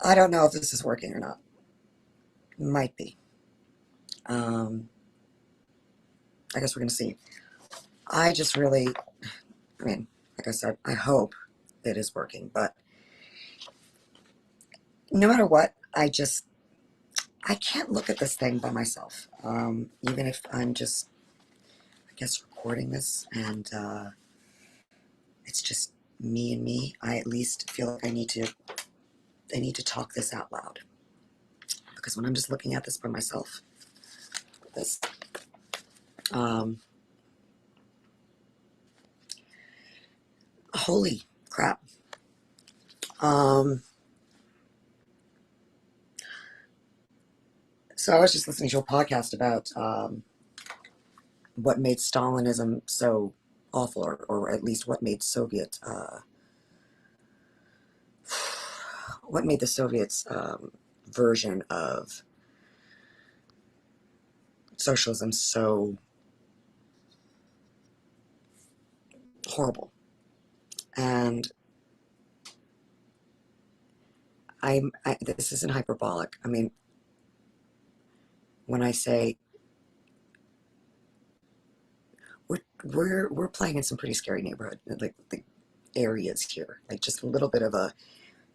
I don't know if this is working or not. Might be. Um, I guess we're going to see. I just really, I mean, like I said, I hope it is working, but no matter what, I can't look at this thing by myself. Even if I'm just, I guess, recording this and it's just me and me, I at least feel like I need to talk this out loud. Because when I'm just looking at this by myself, this, um, holy crap. Um, so I was just listening to a podcast about what made Stalinism so awful, or at least what made the Soviets' version of socialism so horrible. And this isn't hyperbolic. I mean, when I say we're playing in some pretty scary neighborhood, like the areas here, like just a little bit of a.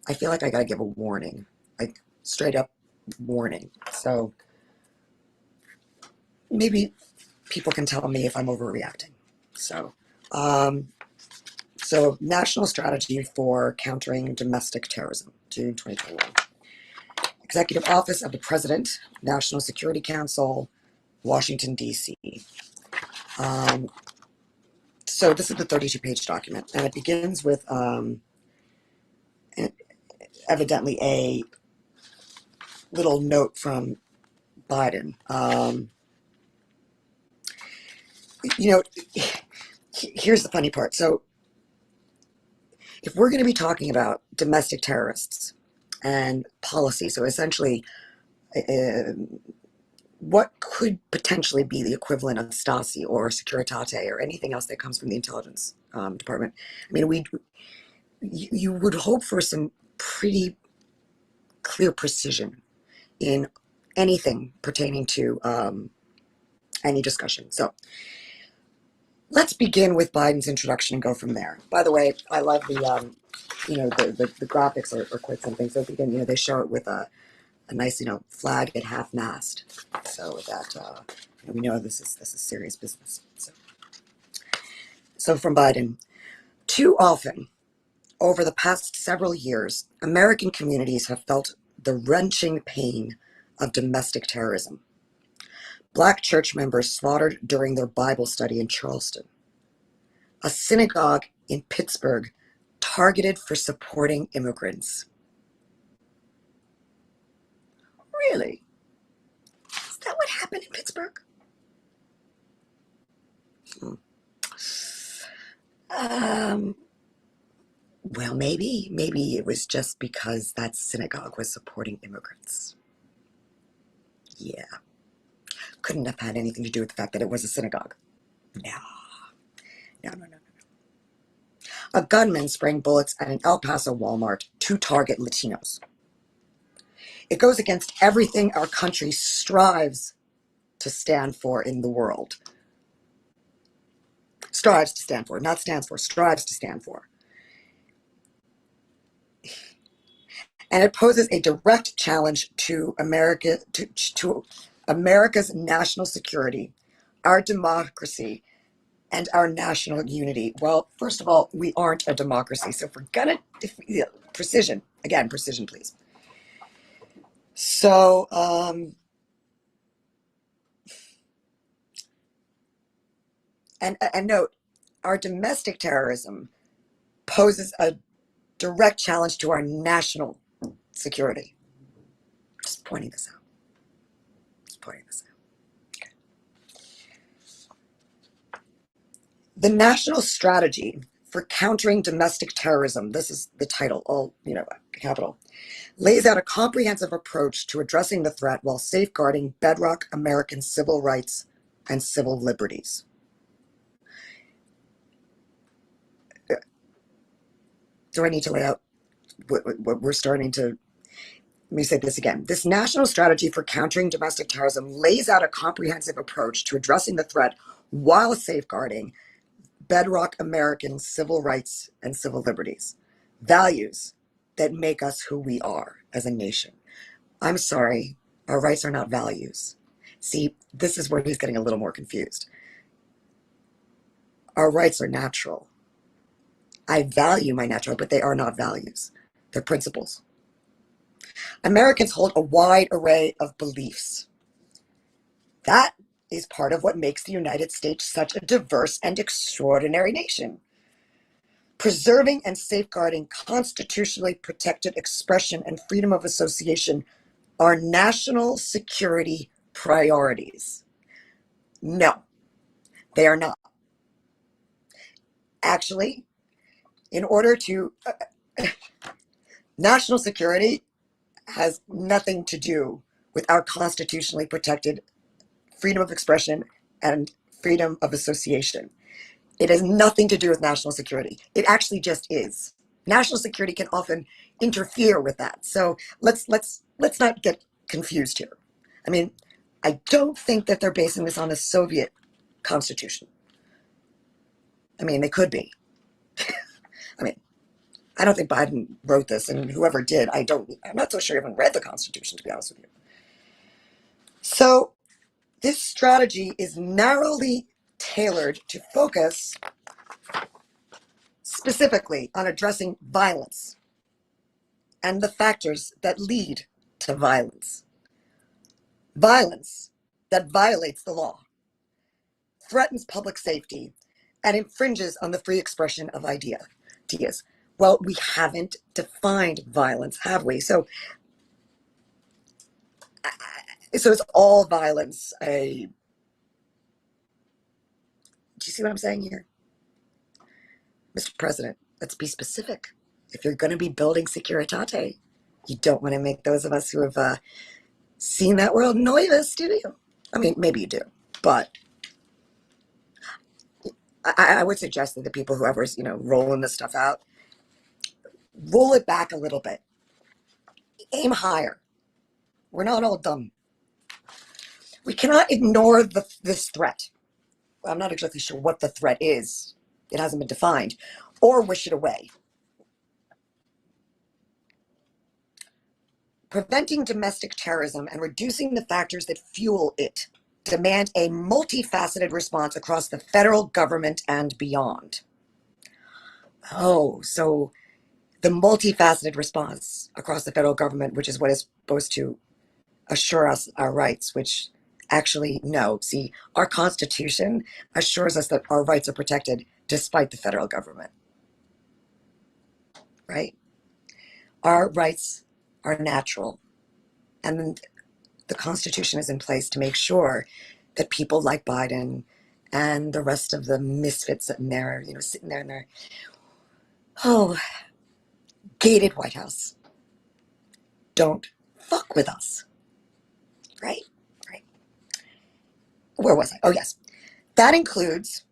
I feel like I gotta give a warning, like straight up warning. So maybe people can tell me if I'm overreacting. So, um, so National Strategy for Countering Domestic Terrorism, June 2021. Executive Office of the President, National Security Council, Washington, D.C. Um, so this is the 32-page document, and it begins with evidently a little note from Biden. You know, here's the funny part. So if we're going to be talking about domestic terrorists and policy, so essentially uh, what could potentially be the equivalent of Stasi or Securitate or anything else that comes from the intelligence department. I mean, you would hope for some pretty clear precision in anything pertaining to any discussion. So let's begin with Biden's introduction and go from there. By the way, I love the graphics are quite something. So again, they show it with a nice, flag at half mast. So that we know this is serious business. So from Biden, too often over the past several years, American communities have felt the wrenching pain of domestic terrorism. Black church members slaughtered during their Bible study in Charleston. A synagogue in Pittsburgh targeted for supporting immigrants. Really? Is that what happened in Pittsburgh? Um, well, maybe it was just because that synagogue was supporting immigrants. Yeah. Couldn't have had anything to do with the fact that it was a synagogue. No. No. A gunman spraying bullets at an El Paso Walmart to target Latinos. It goes against everything our country strives to stand for in the world. Strives to stand for, not stands for, strives to stand for. And it poses a direct challenge to to America's national security, our democracy, and our national unity. Well, first of all, we aren't a democracy, so if we're gonna precision again, precision, please. So, and note, our domestic terrorism poses a direct challenge to our national security. Just pointing this out. Just pointing this out. The National Strategy for Countering Domestic Terrorism, this is the title, all, capital, lays out a comprehensive approach to addressing the threat while safeguarding bedrock American civil rights and civil liberties. Do I need to lay out what we're starting to... let me say this again. This national strategy for countering domestic terrorism lays out a comprehensive approach to addressing the threat while safeguarding bedrock American civil rights and civil liberties, values that make us who we are as a nation. I'm sorry, our rights are not values. See, this is where he's getting a little more confused. Our rights are natural. I value my natural, but they are not values. They're principles. Americans hold a wide array of beliefs. That is part of what makes the United States such a diverse and extraordinary nation. Preserving and safeguarding constitutionally protected expression and freedom of association are national security priorities. No, they are not. Actually, in order to, national security has nothing to do with our constitutionally protected freedom of expression and freedom of association. It has nothing to do with national security. It actually just is. National security can often interfere with that. So let's not get confused here. I mean, I don't think that they're basing this on a Soviet constitution. I mean, they could be. I mean, I don't think Biden wrote this, and whoever did, I'm not so sure he even read the Constitution, to be honest with you. So this strategy is narrowly tailored to focus specifically on addressing violence and the factors that lead to violence. Violence that violates the law, threatens public safety, and infringes on the free expression of ideas. Well, we haven't defined violence, have we? So it's all violence. Do you see what I'm saying here? Mr. President, let's be specific. If you're going to be building Securitate, you don't want to make those of us who have seen that world nervous, do you? I mean, maybe you do, but I would suggest that the people, whoever's, rolling this stuff out, roll it back a little bit. Aim higher. We're not all dumb. We cannot ignore this threat. I'm not exactly sure what the threat is. It hasn't been defined. Or wish it away. Preventing domestic terrorism and reducing the factors that fuel it demand a multifaceted response across the federal government and beyond. Oh, so the multifaceted response across the federal government, which is what is supposed to assure us our rights, which actually, no. See, our Constitution assures us that our rights are protected despite the federal government, right? Our rights are natural, and the Constitution is in place to make sure that people like Biden and the rest of the misfits sitting there, sitting there in their, gated White House, don't fuck with us, right? Right. Where was I? Oh, yes. That includes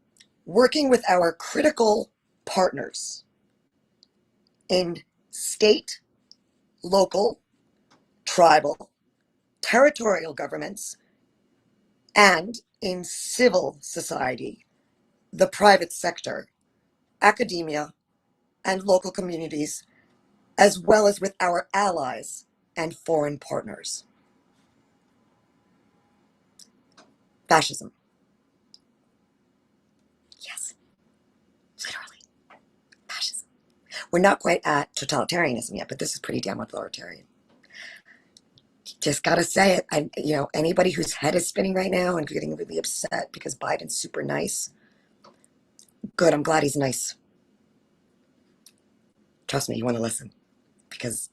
working with our critical partners in state, local, tribal, territorial governments, and in civil society, the private sector, academia, and local communities, as well as with our allies and foreign partners. Fascism. Yes, literally. Fascism. We're not quite at totalitarianism yet, but this is pretty damn authoritarian. Just gotta say it. Anybody whose head is spinning right now and getting really upset because Biden's super nice, good, I'm glad he's nice. Trust me, you want to listen, because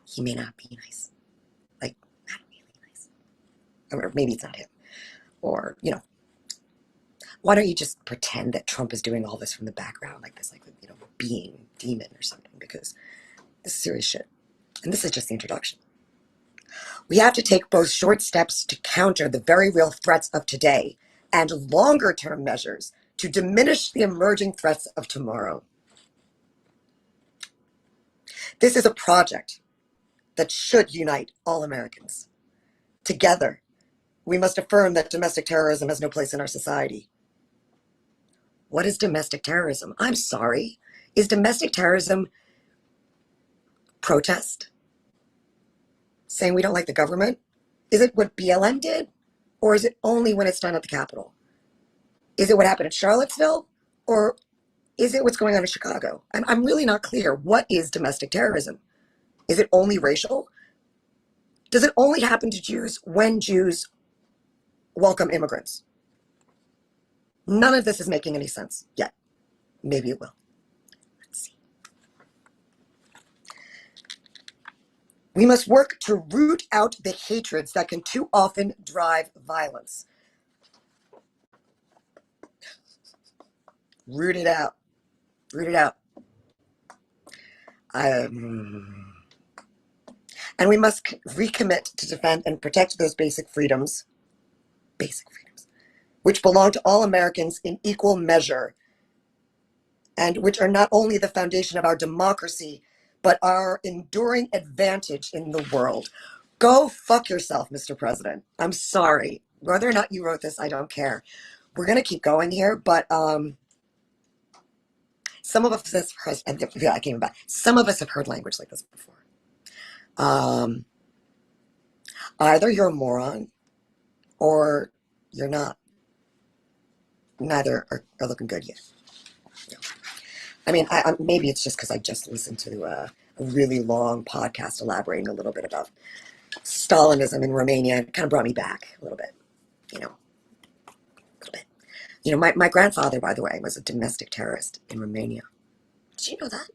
he may not be nice. Like, not really nice. Or maybe it's not him. Or, why don't you just pretend that Trump is doing all this from the background, like this, being demon or something, because this is serious shit. And this is just the introduction. We have to take both short steps to counter the very real threats of today and longer-term measures to diminish the emerging threats of tomorrow. This is a project that should unite all Americans. Together, we must affirm that domestic terrorism has no place in our society. What is domestic terrorism? I'm sorry. Is domestic terrorism protest? Saying we don't like the government? Is it what BLM did? Or is it only when it's done at the Capitol? Is it what happened in Charlottesville? Or is it what's going on in Chicago? I'm really not clear. What is domestic terrorism? Is it only racial? Does it only happen to Jews when Jews welcome immigrants? None of this is making any sense yet. Maybe it will. Let's see. We must work to root out the hatreds that can too often drive violence. Root it out. Root it out. And we must recommit to defend and protect those basic freedoms, which belong to all Americans in equal measure, and which are not only the foundation of our democracy, but our enduring advantage in the world. Go fuck yourself, Mr. President. I'm sorry. Whether or not you wrote this, I don't care. We're going to keep going here, but some of us have heard, yeah, I came back. Some of us have heard language like this before. Either you're a moron or you're not. Neither are looking good yet. No. I mean, maybe it's just because I just listened to a really long podcast elaborating a little bit about Stalinism in Romania. It kind of brought me back a little bit, a little bit. My grandfather, by the way, was a domestic terrorist in Romania. Did you know that?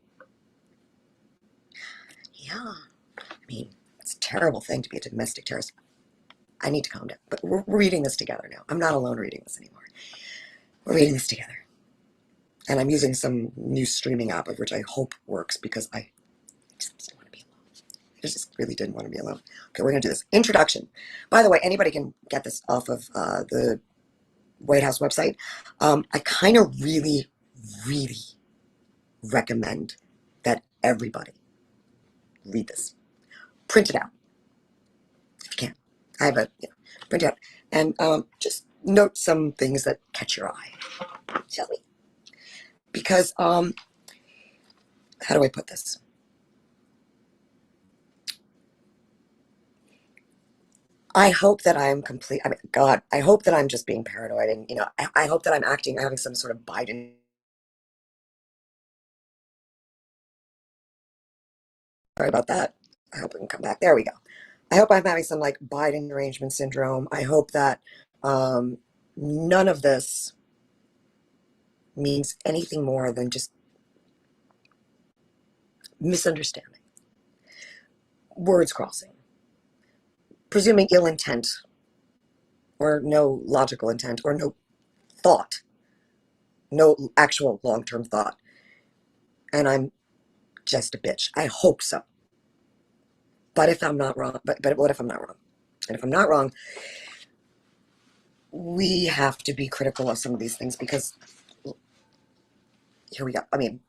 Yeah. I mean, it's a terrible thing to be a domestic terrorist. I need to calm down. But we're reading this together now. I'm not alone reading this anymore. We're reading this together. And I'm using some new streaming app, which I hope works, because I just didn't want to be alone. I just really didn't want to be alone. Okay, we're going to do this. Introduction. By the way, anybody can get this off of the White House website. I kind of really, really recommend that everybody read this. Print it out if you can. I have print it out. And just note some things that catch your eye, shall we? Because, how do I put this? I hope that I'm complete. I mean, God, I hope that I'm just being paranoid, and I hope that I'm having some sort of Biden. Sorry about that. I hope it can come back. There we go. I hope I'm having some like Biden derangement syndrome. I hope that none of this means anything more than just misunderstanding, words crossing, presuming ill intent, or no logical intent, or no thought, no actual long-term thought. And I'm just a bitch. I hope so. But if I'm not wrong, but what if I'm not wrong? And if I'm not wrong, we have to be critical of some of these things, because here we go. I mean,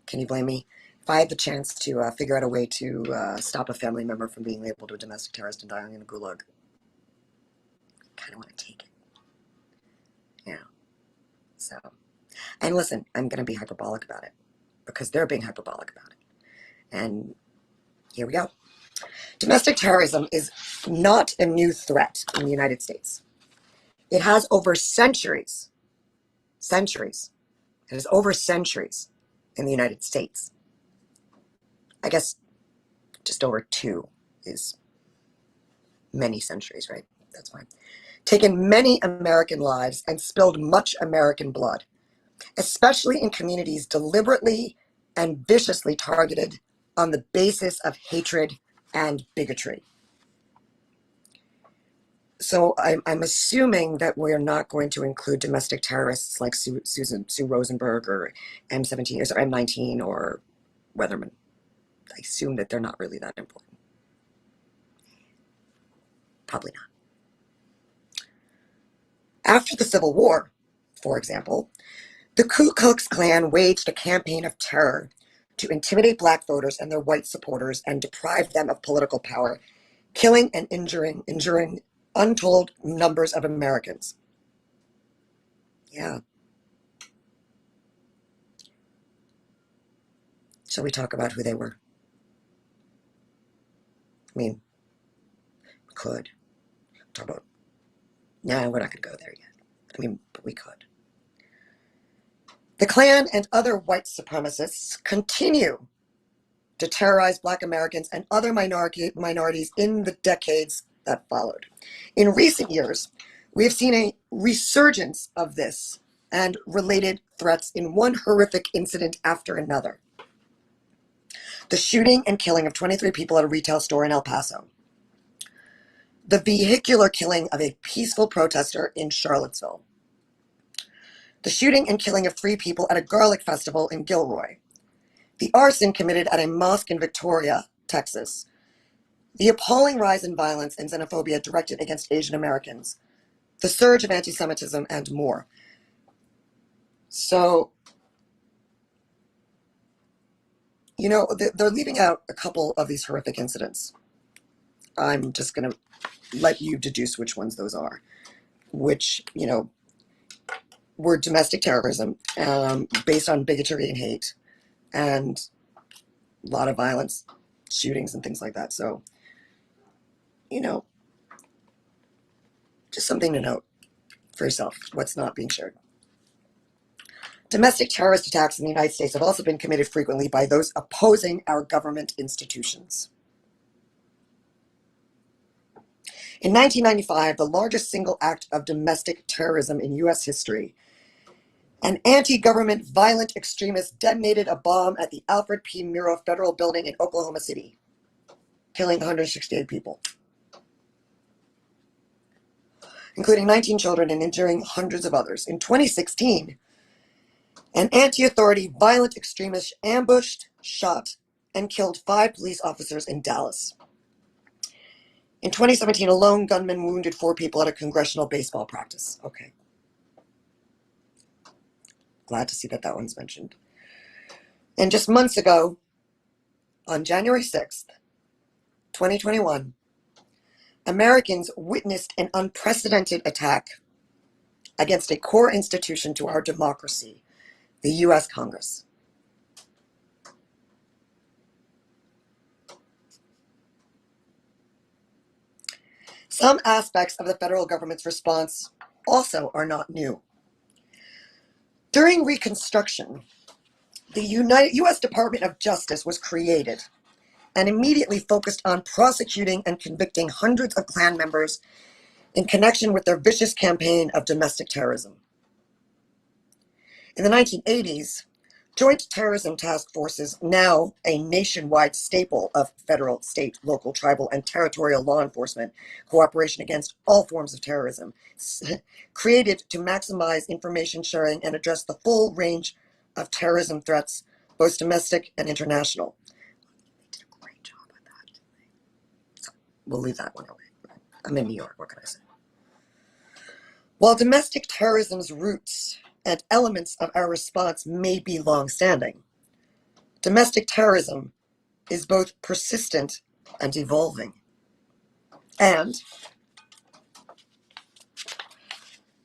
can you blame me? If I had the chance to figure out a way to stop a family member from being labeled a domestic terrorist and dying in a gulag, I kind of want to take it. So, and listen, I'm going to be hyperbolic about it, because they're being hyperbolic about it. And here we go. Domestic terrorism is not a new threat in the United States. It has over centuries. It has over centuries in the United States. I guess just over 2 is many centuries, right? That's fine. Taken many American lives and spilled much American blood, especially in communities deliberately and viciously targeted on the basis of hatred and bigotry. So I'm assuming that we're not going to include domestic terrorists like Sue Rosenberg or M17 or M19 or Weatherman. I assume that they're not really that important. Probably not. After the Civil War, for example, the Ku Klux Klan waged a campaign of terror to intimidate black voters and their white supporters and deprive them of political power, killing and injuring untold numbers of Americans. Yeah. Shall we talk about who they were? I mean, we could talk about. No, we're not going to go there yet. I mean, but we could. The Klan and other white supremacists continue to terrorize Black Americans and other minorities in the decades that followed. In recent years, we have seen a resurgence of this and related threats in one horrific incident after another. The shooting and killing of 23 people at a retail store in El Paso. The vehicular killing of a peaceful protester in Charlottesville. The shooting and killing of 3 people at a garlic festival in Gilroy. The arson committed at a mosque in Victoria, Texas. The appalling rise in violence and xenophobia directed against Asian Americans. The surge of anti-Semitism, and more. So, you know, they're leaving out a couple of these horrific incidents. I'm just going to let you deduce which ones those are, which, you know, were domestic terrorism based on bigotry and hate and a lot of violence, shootings and things like that. So, you know, just something to note for yourself, what's not being shared. Domestic terrorist attacks in the United States have also been committed frequently by those opposing our government institutions. In 1995, the largest single act of domestic terrorism in U.S. history, an anti-government violent extremist detonated a bomb at the Alfred P. Murrah Federal Building in Oklahoma City, killing 168 people, including 19 children and injuring hundreds of others. In 2016, an anti-authority violent extremist ambushed, shot, and killed 5 police officers in Dallas. In 2017, a lone gunman wounded 4 people at a congressional baseball practice. Okay. Glad to see that that one's mentioned. And just months ago, on January 6th, 2021, Americans witnessed an unprecedented attack against a core institution to our democracy, the U.S. Congress. Some aspects of the federal government's response also are not new. During Reconstruction, the U.S. Department of Justice was created and immediately focused on prosecuting and convicting hundreds of Klan members in connection with their vicious campaign of domestic terrorism. In the 1980s, Joint Terrorism Task Forces, now a nationwide staple of federal, state, local, tribal, and territorial law enforcement cooperation against all forms of terrorism, created to maximize information sharing and address the full range of terrorism threats, both domestic and international. They did a great job at that. So we'll leave that one away. I'm in New York, what can I say? While domestic terrorism's roots and elements of our response may be long-standing, domestic terrorism is both persistent and evolving. And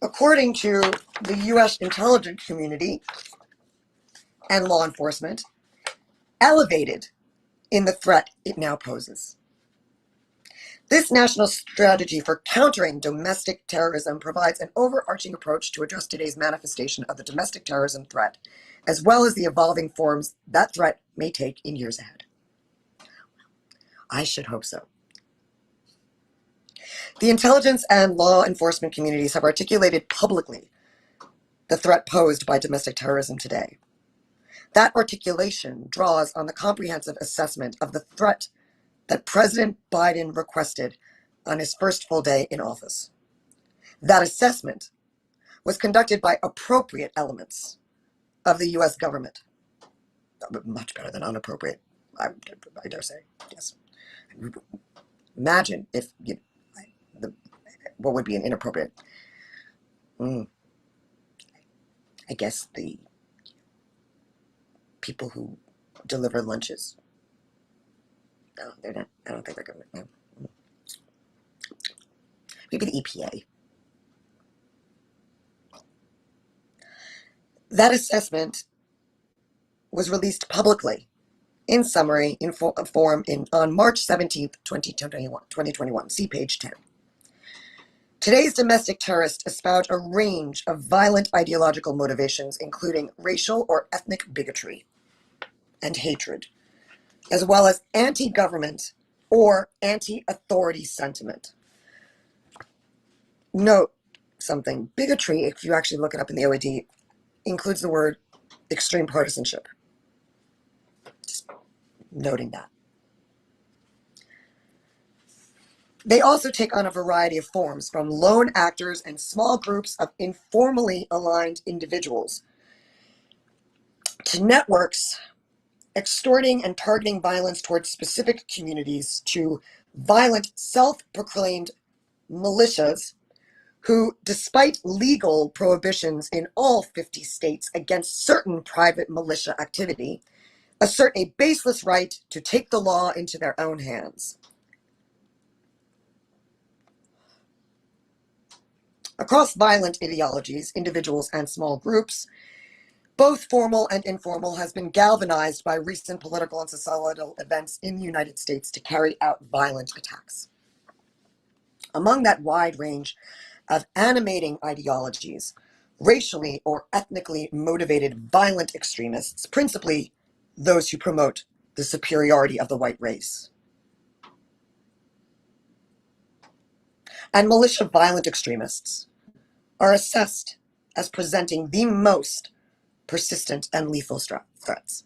according to the U.S. intelligence community and law enforcement, elevated in the threat it now poses. This national strategy for countering domestic terrorism provides an overarching approach to address today's manifestation of the domestic terrorism threat, as well as the evolving forms that threat may take in years ahead. I should hope so. The intelligence and law enforcement communities have articulated publicly the threat posed by domestic terrorism today. That articulation draws on the comprehensive assessment of the threat that President Biden requested on his first full day in office. That assessment was conducted by appropriate elements of the U.S. government. Much better than unappropriate, I dare say, yes. Imagine if, what would be an inappropriate? I guess the people who deliver lunches. No, they're not. I don't think they're government. No. Maybe the EPA. That assessment was released publicly, in summary, in form on March 17th, 2021. See page 10. Today's domestic terrorists espouse a range of violent ideological motivations, including racial or ethnic bigotry and hatred, as well as anti-government or anti-authority sentiment. Note something. Bigotry, if you actually look it up in the OAD, includes the word extreme partisanship. Just noting that. They also take on a variety of forms, from lone actors and small groups of informally aligned individuals to networks extorting and targeting violence towards specific communities, to violent self-proclaimed militias who, despite legal prohibitions in all 50 states against certain private militia activity, assert a baseless right to take the law into their own hands. Across violent ideologies, individuals and small groups, both formal and informal, has been galvanized by recent political and societal events in the United States to carry out violent attacks. Among that wide range of animating ideologies, racially or ethnically motivated violent extremists, principally those who promote the superiority of the white race, and militia violent extremists, are assessed as presenting the most persistent and lethal threats.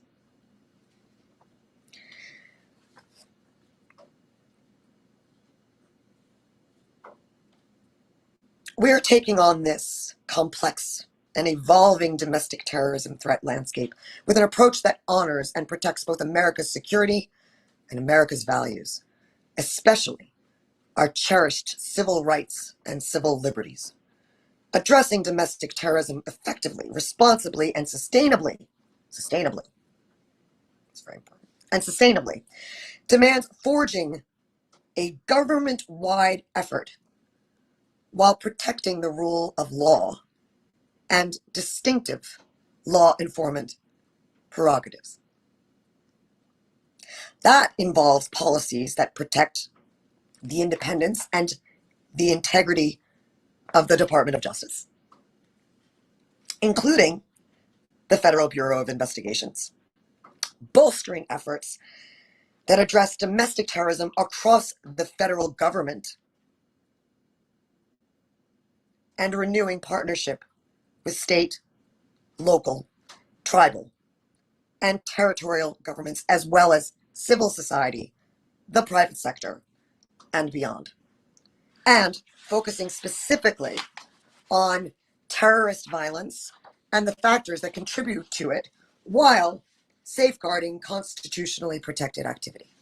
We are taking on this complex and evolving domestic terrorism threat landscape with an approach that honors and protects both America's security and America's values, especially our cherished civil rights and civil liberties. Addressing domestic terrorism effectively, responsibly, and sustainably, it's very important, and sustainably, demands forging a government-wide effort while protecting the rule of law and distinctive law enforcement prerogatives. That involves policies that protect the independence and the integrity of the Department of Justice, including the Federal Bureau of Investigations, bolstering efforts that address domestic terrorism across the federal government, and renewing partnership with state, local, tribal, and territorial governments, as well as civil society, the private sector, and beyond. And focusing specifically on terrorist violence and the factors that contribute to it, while safeguarding constitutionally protected activity.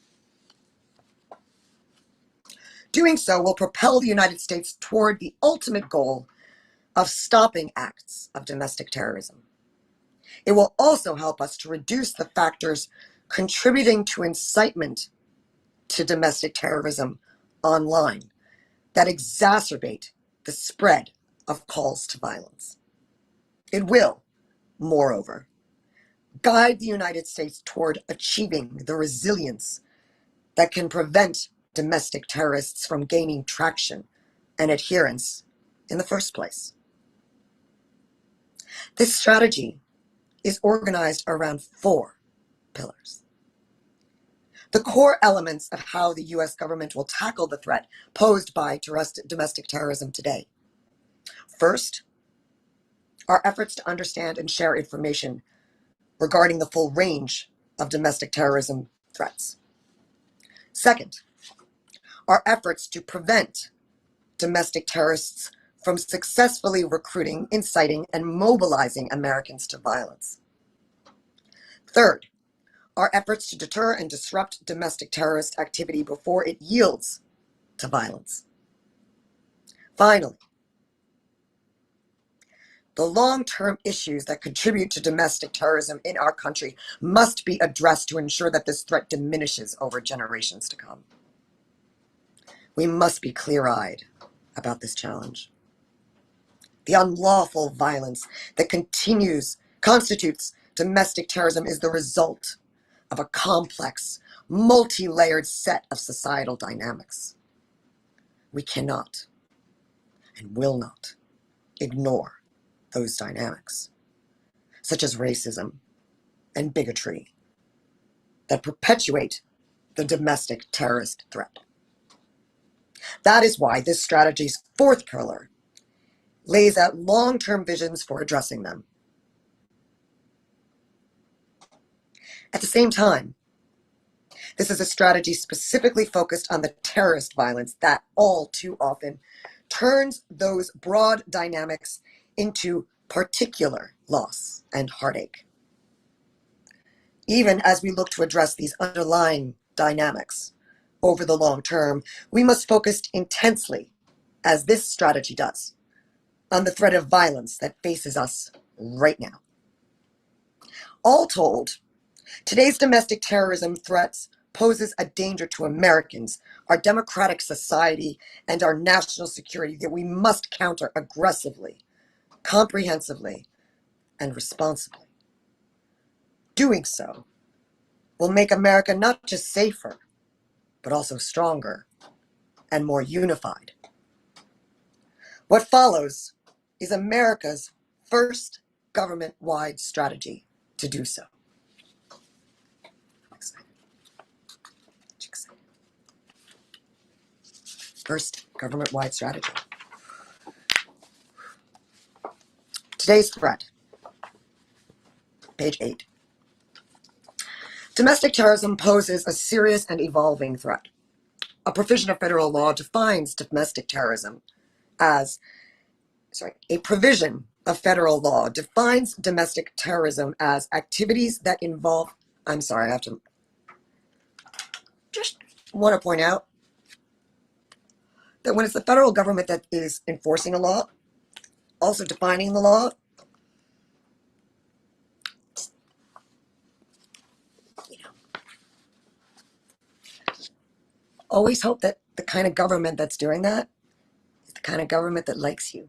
Doing so will propel the United States toward the ultimate goal of stopping acts of domestic terrorism. It will also help us to reduce the factors contributing to incitement to domestic terrorism online that exacerbate the spread of calls to violence. It will, moreover, guide the United States toward achieving the resilience that can prevent domestic terrorists from gaining traction and adherence in the first place. This strategy is organized around 4 pillars. The core elements of how the U.S. government will tackle the threat posed by domestic terrorism today. First, our efforts to understand and share information regarding the full range of domestic terrorism threats. Second, our efforts to prevent domestic terrorists from successfully recruiting, inciting, and mobilizing Americans to violence. Third, our efforts to deter and disrupt domestic terrorist activity before it yields to violence. Finally, The long-term issues that contribute to domestic terrorism in our country must be addressed to ensure that this threat diminishes over generations to come. We must be clear-eyed about this challenge. The unlawful violence that constitutes domestic terrorism is the result of a complex, multi-layered set of societal dynamics. We cannot and will not ignore those dynamics, such as racism and bigotry, that perpetuate the domestic terrorist threat. That is why this strategy's fourth pillar lays out long-term visions for addressing them. At the same time, this is a strategy specifically focused on the terrorist violence that all too often turns those broad dynamics into particular loss and heartache. Even as we look to address these underlying dynamics over the long term, we must focus intensely, as this strategy does, on the threat of violence that faces us right now. All told, today's domestic terrorism threats poses a danger to Americans, our democratic society, and our national security that we must counter aggressively, comprehensively, and responsibly. Doing so will make America not just safer, but also stronger and more unified. What follows is America's first government-wide strategy to do so. First government-wide strategy. Today's threat. Page 8. Domestic terrorism poses a serious and evolving threat. A provision of federal law defines domestic terrorism as, a provision of federal law defines domestic terrorism as activities that involve, I have to just want to point out that when it's the federal government that is enforcing a law, also defining the law, always hope that the kind of government that's doing that is the kind of government that likes you.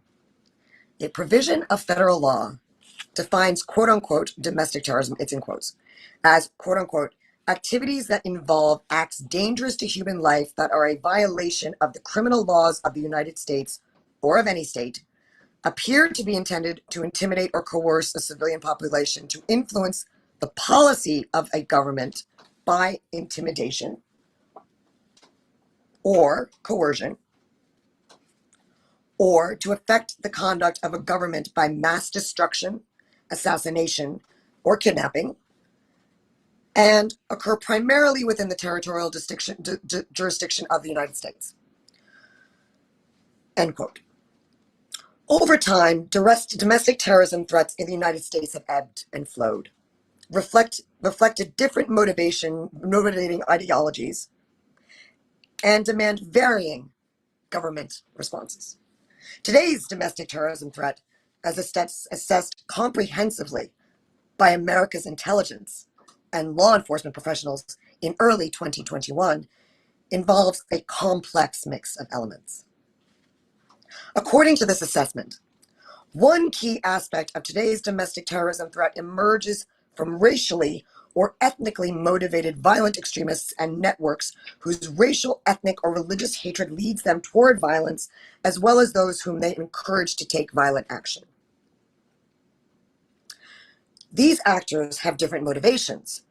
A provision of federal law defines quote-unquote domestic terrorism, it's in quotes, as quote-unquote activities that involve acts dangerous to human life that are a violation of the criminal laws of the United States or of any state, appear to be intended to intimidate or coerce a civilian population, to influence the policy of a government by intimidation or coercion, or to affect the conduct of a government by mass destruction, assassination, or kidnapping, and occur primarily within the territorial jurisdiction of the United States. End quote. Over time, domestic terrorism threats in the United States have ebbed and flowed, reflected different motivating ideologies, and demand varying government responses. Today's domestic terrorism threat, as assessed comprehensively by America's intelligence and law enforcement professionals in early 2021, involves a complex mix of elements. According to this assessment, one key aspect of today's domestic terrorism threat emerges from racially or ethnically motivated violent extremists and networks whose racial, ethnic, or religious hatred leads them toward violence, as well as those whom they encourage to take violent action. These actors have different motivations,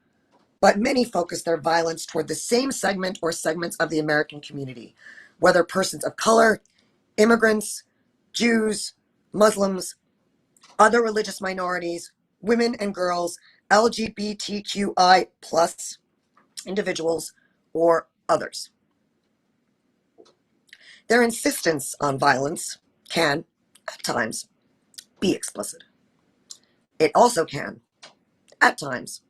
but many focus their violence toward the same segment or segments of the American community, whether persons of color, immigrants, Jews, Muslims, other religious minorities, women and girls, LGBTQI plus individuals, or others. Their insistence on violence can, at times, be explicit. It also can, at times,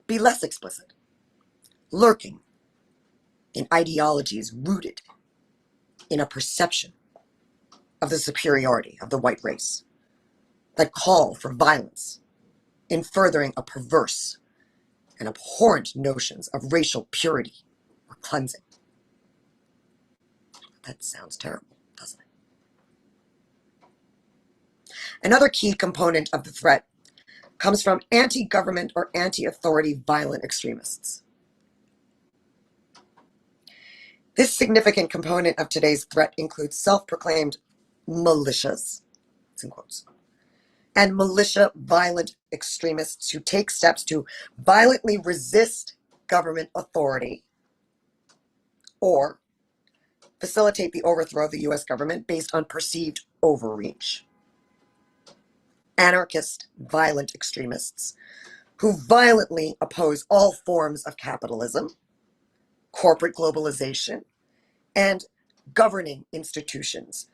be less explicit, lurking in ideologies rooted in a perception of the superiority of the white race, that call for violence in furthering a perverse and abhorrent notions of racial purity or cleansing. That sounds terrible, doesn't it? Another key component of the threat comes from anti-government or anti-authority violent extremists. This significant component of today's threat includes self-proclaimed militias, it's in quotes, and militia violent extremists who take steps to violently resist government authority or facilitate the overthrow of the US government based on perceived overreach. Anarchist violent extremists who violently oppose all forms of capitalism, corporate globalization, and governing institutions,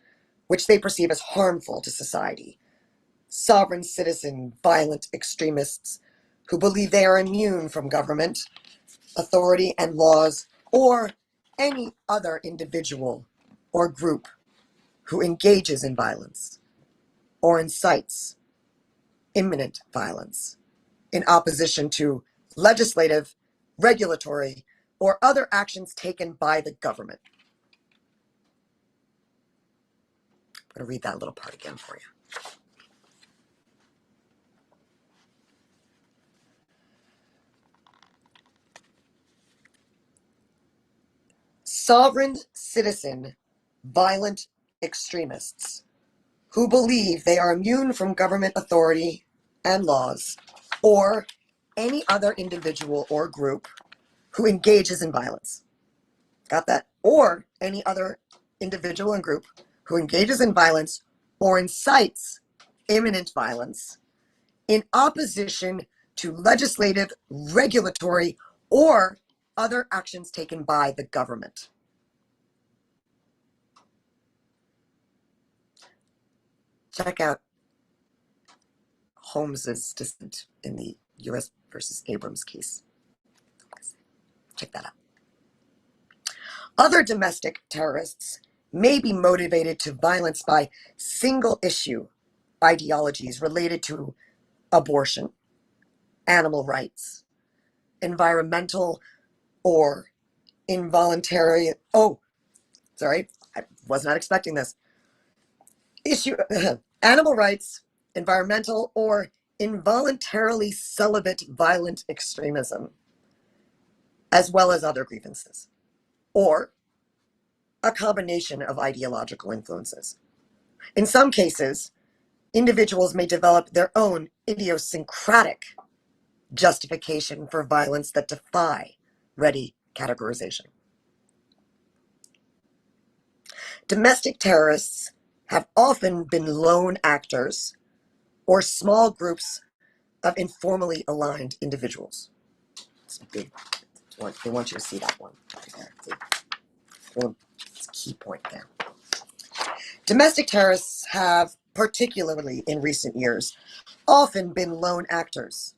which they perceive as harmful to society. Sovereign citizen violent extremists who believe they are immune from government, authority, and laws, or any other individual or group who engages in violence or incites imminent violence in opposition to legislative, regulatory, or other actions taken by the government. I'm going to read that little part again for you. Sovereign citizen violent extremists who believe they are immune from government authority and laws, or any other individual or group who engages in violence. Got that? Or any other individual and group who engages in violence or incites imminent violence in opposition to legislative, regulatory, or other actions taken by the government. Check out Holmes's dissent in the U.S. versus Abrams case. Check that out. Other domestic terrorists may be motivated to violence by single issue ideologies related to abortion, animal rights, environmental or involuntary, I was not expecting this. Animal rights, environmental or involuntarily celibate violent extremism, as well as other grievances, or a combination of ideological influences. In some cases, individuals may develop their own idiosyncratic justification for violence that defy ready categorization. Domestic terrorists have often been lone actors or small groups of informally aligned individuals. It's big. They want you to see that one right there. It's a key point there. Domestic terrorists have, particularly in recent years, often been lone actors.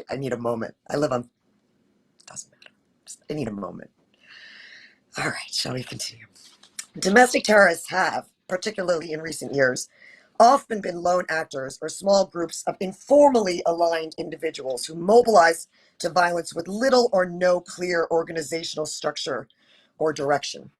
I need a moment. I live on, doesn't matter. I need a moment. All right, shall we continue? Domestic terrorists have, particularly in recent years, often been lone actors or small groups of informally aligned individuals who mobilize to violence with little or no clear organizational structure or direction.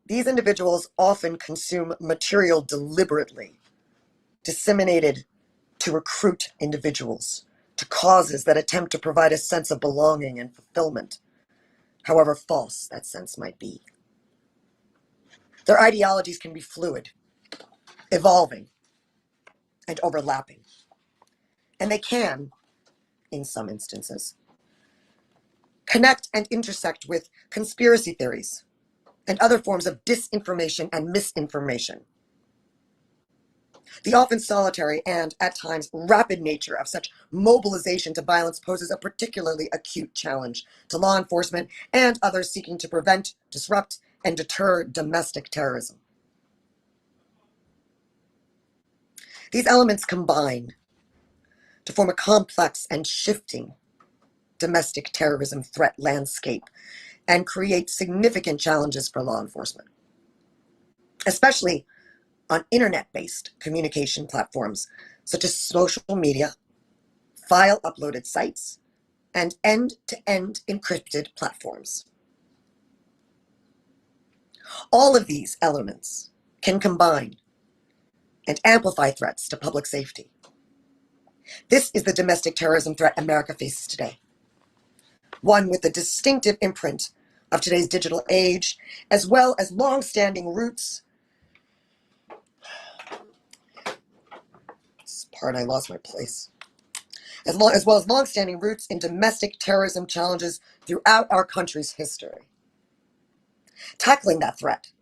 These individuals often consume material deliberately, disseminated to recruit individuals to causes that attempt to provide a sense of belonging and fulfillment, however false that sense might be. Their ideologies can be fluid, evolving, and overlapping. And they can, in some instances, connect and intersect with conspiracy theories and other forms of disinformation and misinformation. The often solitary and, at times, rapid nature of such mobilization to violence poses a particularly acute challenge to law enforcement and others seeking to prevent, disrupt, and deter domestic terrorism. These elements combine to form a complex and shifting domestic terrorism threat landscape and create significant challenges for law enforcement, especially on internet-based communication platforms such as social media, file uploaded sites, and end-to-end encrypted platforms. All of these elements can combine and amplify threats to public safety. This is the domestic terrorism threat America faces today, one with the distinctive imprint of today's digital age, as well as long-standing roots. Pardon, I lost my place. As well as long-standing roots in domestic terrorism challenges throughout our country's history. Tackling that threat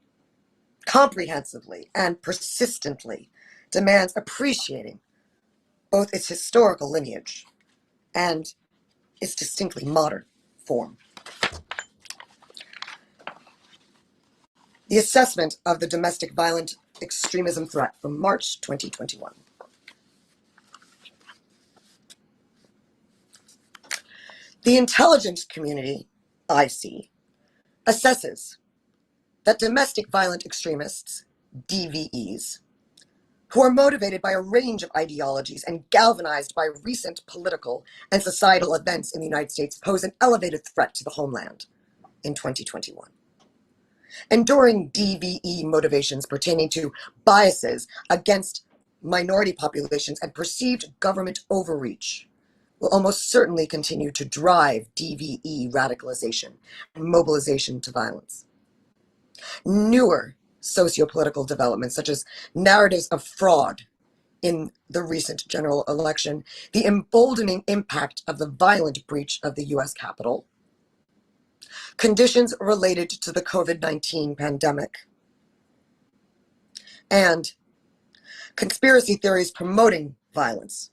comprehensively and persistently demands appreciating both its historical lineage and its distinctly modern form. The assessment of the domestic violent extremism threat from March 2021. The intelligence community, IC, assesses that domestic violent extremists, DVEs, who are motivated by a range of ideologies and galvanized by recent political and societal events in the United States, pose an elevated threat to the homeland in 2021. Enduring DVE motivations pertaining to biases against minority populations and perceived government overreach will almost certainly continue to drive DVE radicalization and mobilization to violence. Newer sociopolitical developments, such as narratives of fraud in the recent general election, the emboldening impact of the violent breach of the US Capitol, conditions related to the COVID-19 pandemic, and conspiracy theories promoting violence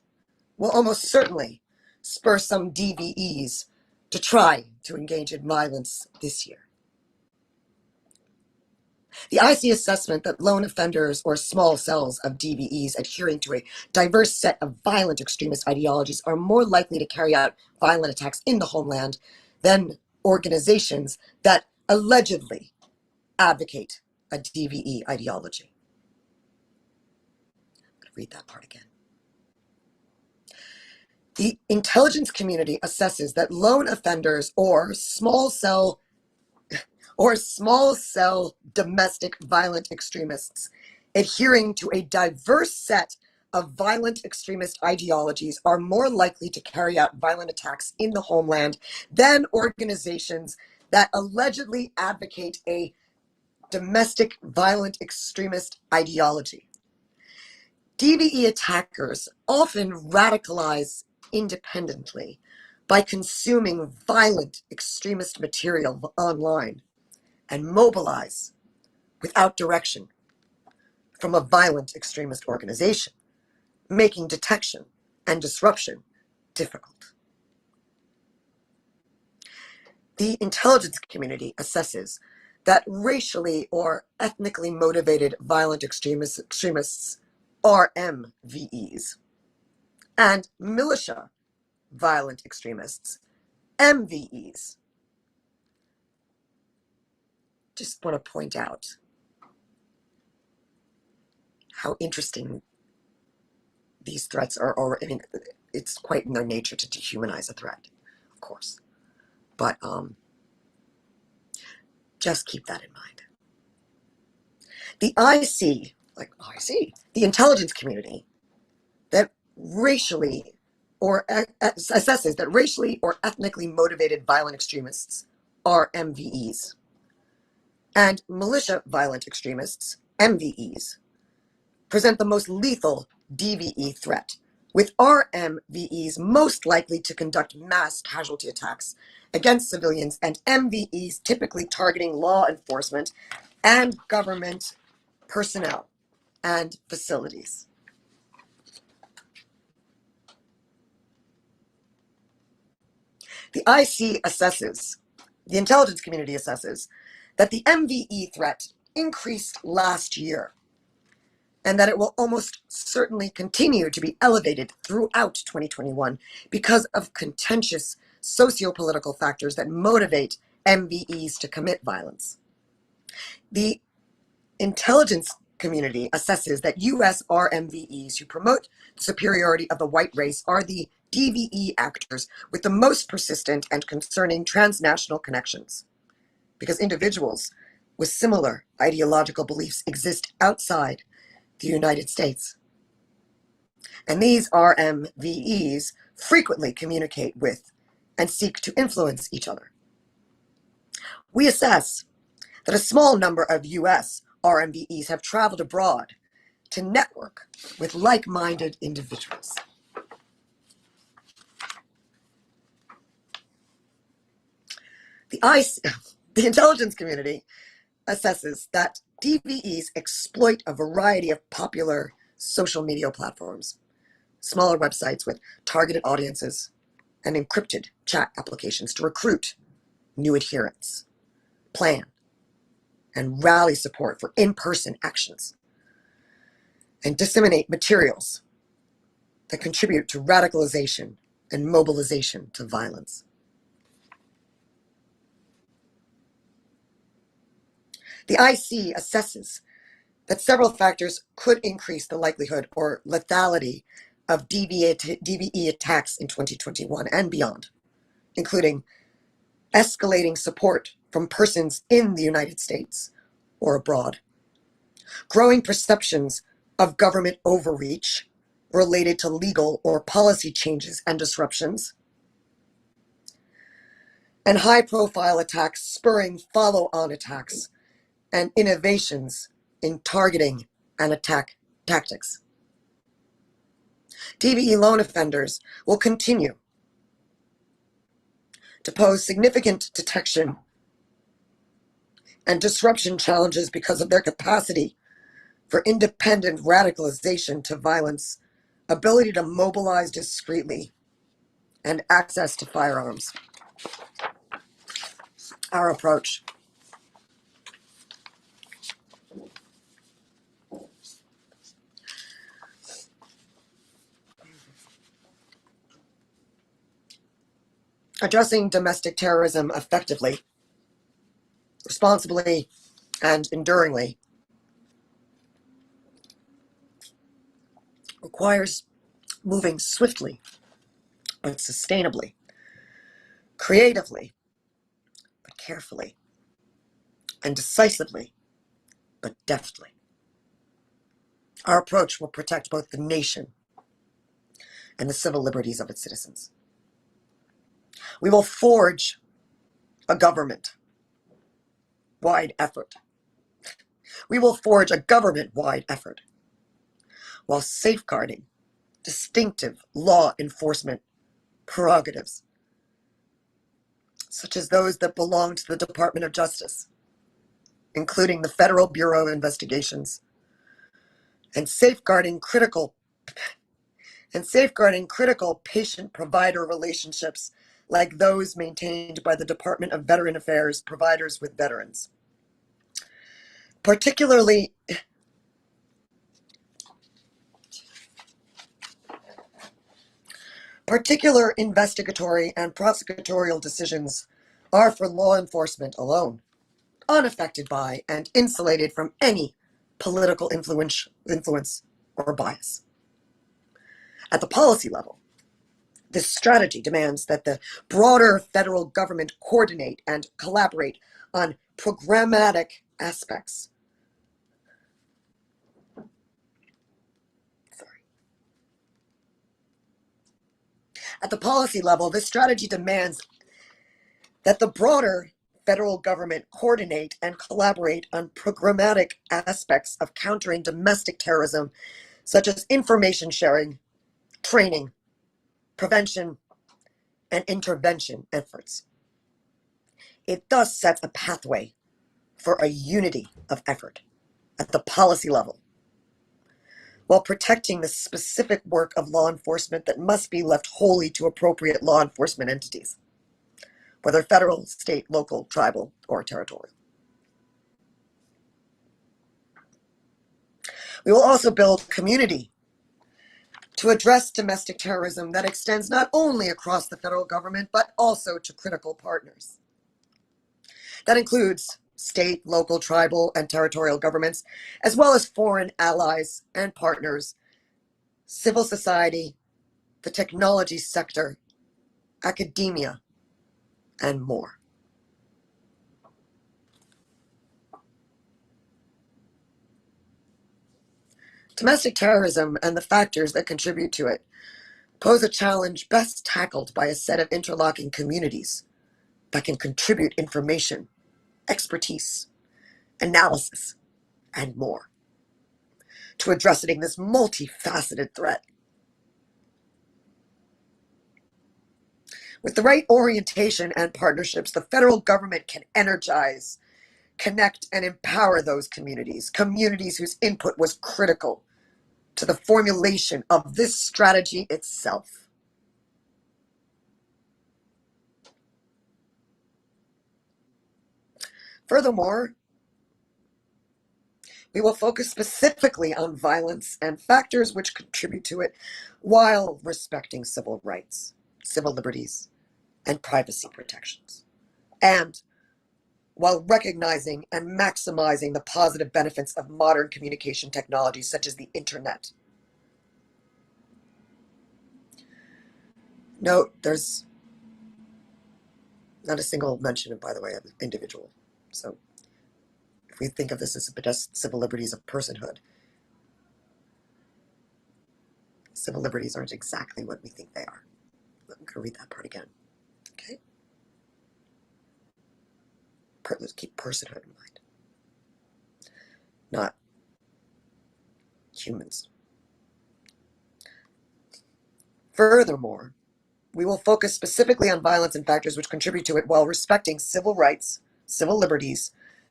will almost certainly spur some DVEs to try to engage in violence this year. The IC assessment that lone offenders or small cells of DVEs adhering to a diverse set of violent extremist ideologies are more likely to carry out violent attacks in the homeland than organizations that allegedly advocate a DVE ideology. I'm going to read that part again. The intelligence community assesses that lone offenders or small cell domestic violent extremists adhering to a diverse set of violent extremist ideologies are more likely to carry out violent attacks in the homeland than organizations that allegedly advocate a domestic violent extremist ideology. DVE attackers often radicalize independently by consuming violent extremist material online and mobilize without direction from a violent extremist organization, making detection and disruption difficult. The intelligence community assesses that racially or ethnically motivated violent extremists, RMVEs, and militia violent extremists, MVEs. Just want to point out how interesting these threats are. I mean, it's quite in their nature to dehumanize a threat, of course. But just keep that in mind. The the intelligence community that racially or assesses that racially or ethnically motivated violent extremists are MVEs, and militia violent extremists, MVEs, present the most lethal DVE threat, with RMVEs most likely to conduct mass casualty attacks against civilians and MVEs typically targeting law enforcement and government personnel and facilities. The intelligence community assesses that the MVE threat increased last year and that it will almost certainly continue to be elevated throughout 2021 because of contentious socio-political factors that motivate MVEs to commit violence. The intelligence community assesses that US RMVEs who promote the superiority of the white race are the DVE actors with the most persistent and concerning transnational connections, because individuals with similar ideological beliefs exist outside the United States. And these RMVEs frequently communicate with and seek to influence each other. We assess that a small number of US RMVEs have traveled abroad to network with like-minded individuals. The intelligence community assesses that DVEs exploit a variety of popular social media platforms, smaller websites with targeted audiences, and encrypted chat applications to recruit new adherents, plan, and rally support for in-person actions, and disseminate materials that contribute to radicalization and mobilization to violence. The IC assesses that several factors could increase the likelihood or lethality of DVE attacks in 2021 and beyond, including escalating support from persons in the United States or abroad, growing perceptions of government overreach related to legal or policy changes and disruptions, and high-profile attacks spurring follow-on attacks and innovations in targeting and attack tactics. DVE loan offenders will continue to pose significant detection and disruption challenges because of their capacity for independent radicalization to violence, ability to mobilize discreetly, and access to firearms. Our approach. Addressing domestic terrorism effectively, responsibly, and enduringly requires moving swiftly but sustainably, creatively but carefully, and decisively but deftly. Our approach will protect both the nation and the civil liberties of its citizens. We will forge a government-wide effort. We will forge a government-wide effort while safeguarding distinctive law enforcement prerogatives, such as those that belong to the Department of Justice, including the Federal Bureau of Investigations, and safeguarding critical patient-provider relationships like those maintained by the Department of Veteran Affairs providers with veterans. Particular investigatory and prosecutorial decisions are for law enforcement alone, unaffected by and insulated from any political influence or bias. At the policy level, this strategy demands that the broader federal government coordinate and collaborate on programmatic aspects. At the policy level, this strategy demands that the broader federal government coordinate and collaborate on programmatic aspects of countering domestic terrorism, such as information sharing, training, prevention, and intervention efforts. It thus sets a pathway for a unity of effort at the policy level, while protecting the specific work of law enforcement that must be left wholly to appropriate law enforcement entities, whether federal, state, local, tribal, or territorial. We will also build community to address domestic terrorism that extends not only across the federal government, but also to critical partners. That includes state, local, tribal, and territorial governments, as well as foreign allies and partners, civil society, the technology sector, academia, and more. Domestic terrorism and the factors that contribute to it pose a challenge best tackled by a set of interlocking communities that can contribute information, expertise, analysis, and more to addressing this multifaceted threat. With the right orientation and partnerships, the federal government can energize, connect, and empower those communities, communities whose input was critical to the formulation of this strategy itself. Furthermore, we will focus specifically on violence and factors which contribute to it while respecting civil rights, civil liberties, and privacy protections, and while recognizing and maximizing the positive benefits of modern communication technologies such as the internet. Note, there's not a single mention, by the way, of individual. So if we think of this as civil liberties of personhood, civil liberties aren't exactly what we think they are. I'm going to read that part again. Okay? Let's keep personhood in mind, not humans. Furthermore, we will focus specifically on violence and factors which contribute to it while respecting civil rights, civil liberties,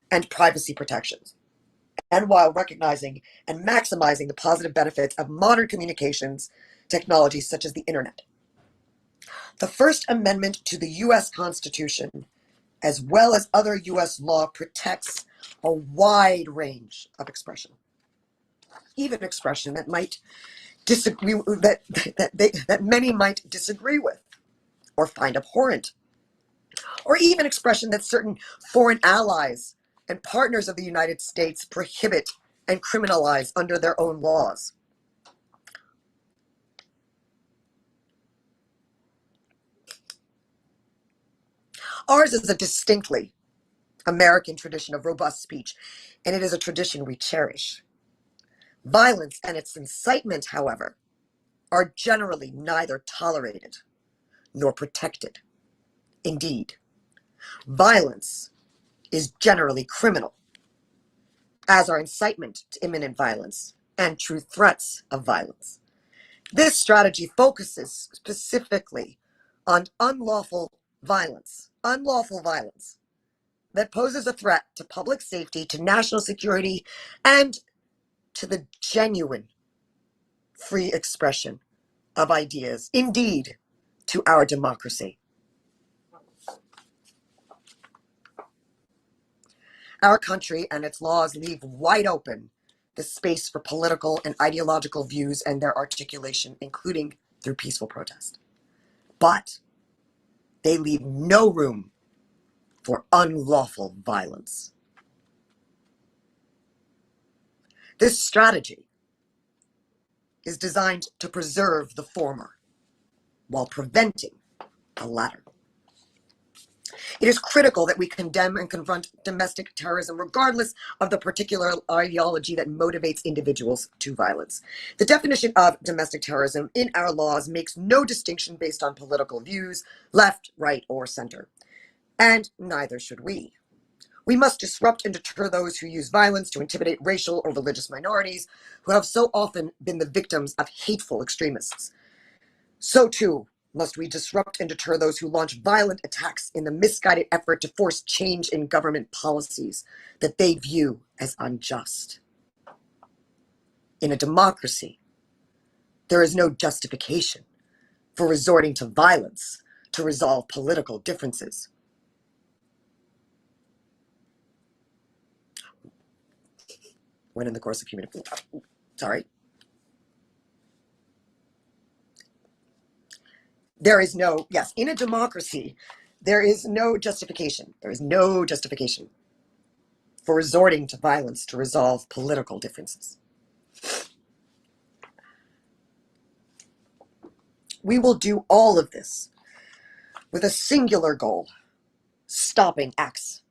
and privacy protections, and while recognizing and maximizing the positive benefits of modern communications technologies such as the internet. The First Amendment to the U.S. Constitution, as well as other U.S. law, protects a wide range of expression, even expression that might disagree that many might disagree with or find abhorrent, or even expression that certain foreign allies and partners of the United States prohibit and criminalize under their own laws. Ours is a distinctly American tradition of robust speech, and it is a tradition we cherish. Violence and its incitement, however, are generally neither tolerated nor protected. Indeed, violence is generally criminal, as are incitement to imminent violence and true threats of violence. This strategy focuses specifically on unlawful violence that poses a threat to public safety, to national security, and to the genuine free expression of ideas, indeed, to our democracy. Our country and its laws leave wide open the space for political and ideological views and their articulation, including through peaceful protest. But they leave no room for unlawful violence. This strategy is designed to preserve the former while preventing the latter. It is critical that we condemn and confront domestic terrorism regardless of the particular ideology that motivates individuals to violence. The definition of domestic terrorism in our laws makes no distinction based on political views, left, right, or center. And neither should we. We must disrupt and deter those who use violence to intimidate racial or religious minorities who have so often been the victims of hateful extremists. So too must we disrupt and deter those who launch violent attacks in the misguided effort to force change in government policies that they view as unjust. In a democracy, there is no justification for resorting to violence to resolve political differences. When in the course of communication, sorry, there is no, yes, in a democracy, there is no justification. There is no justification for resorting to violence to resolve political differences. We will do all of this with a singular goal: stopping acts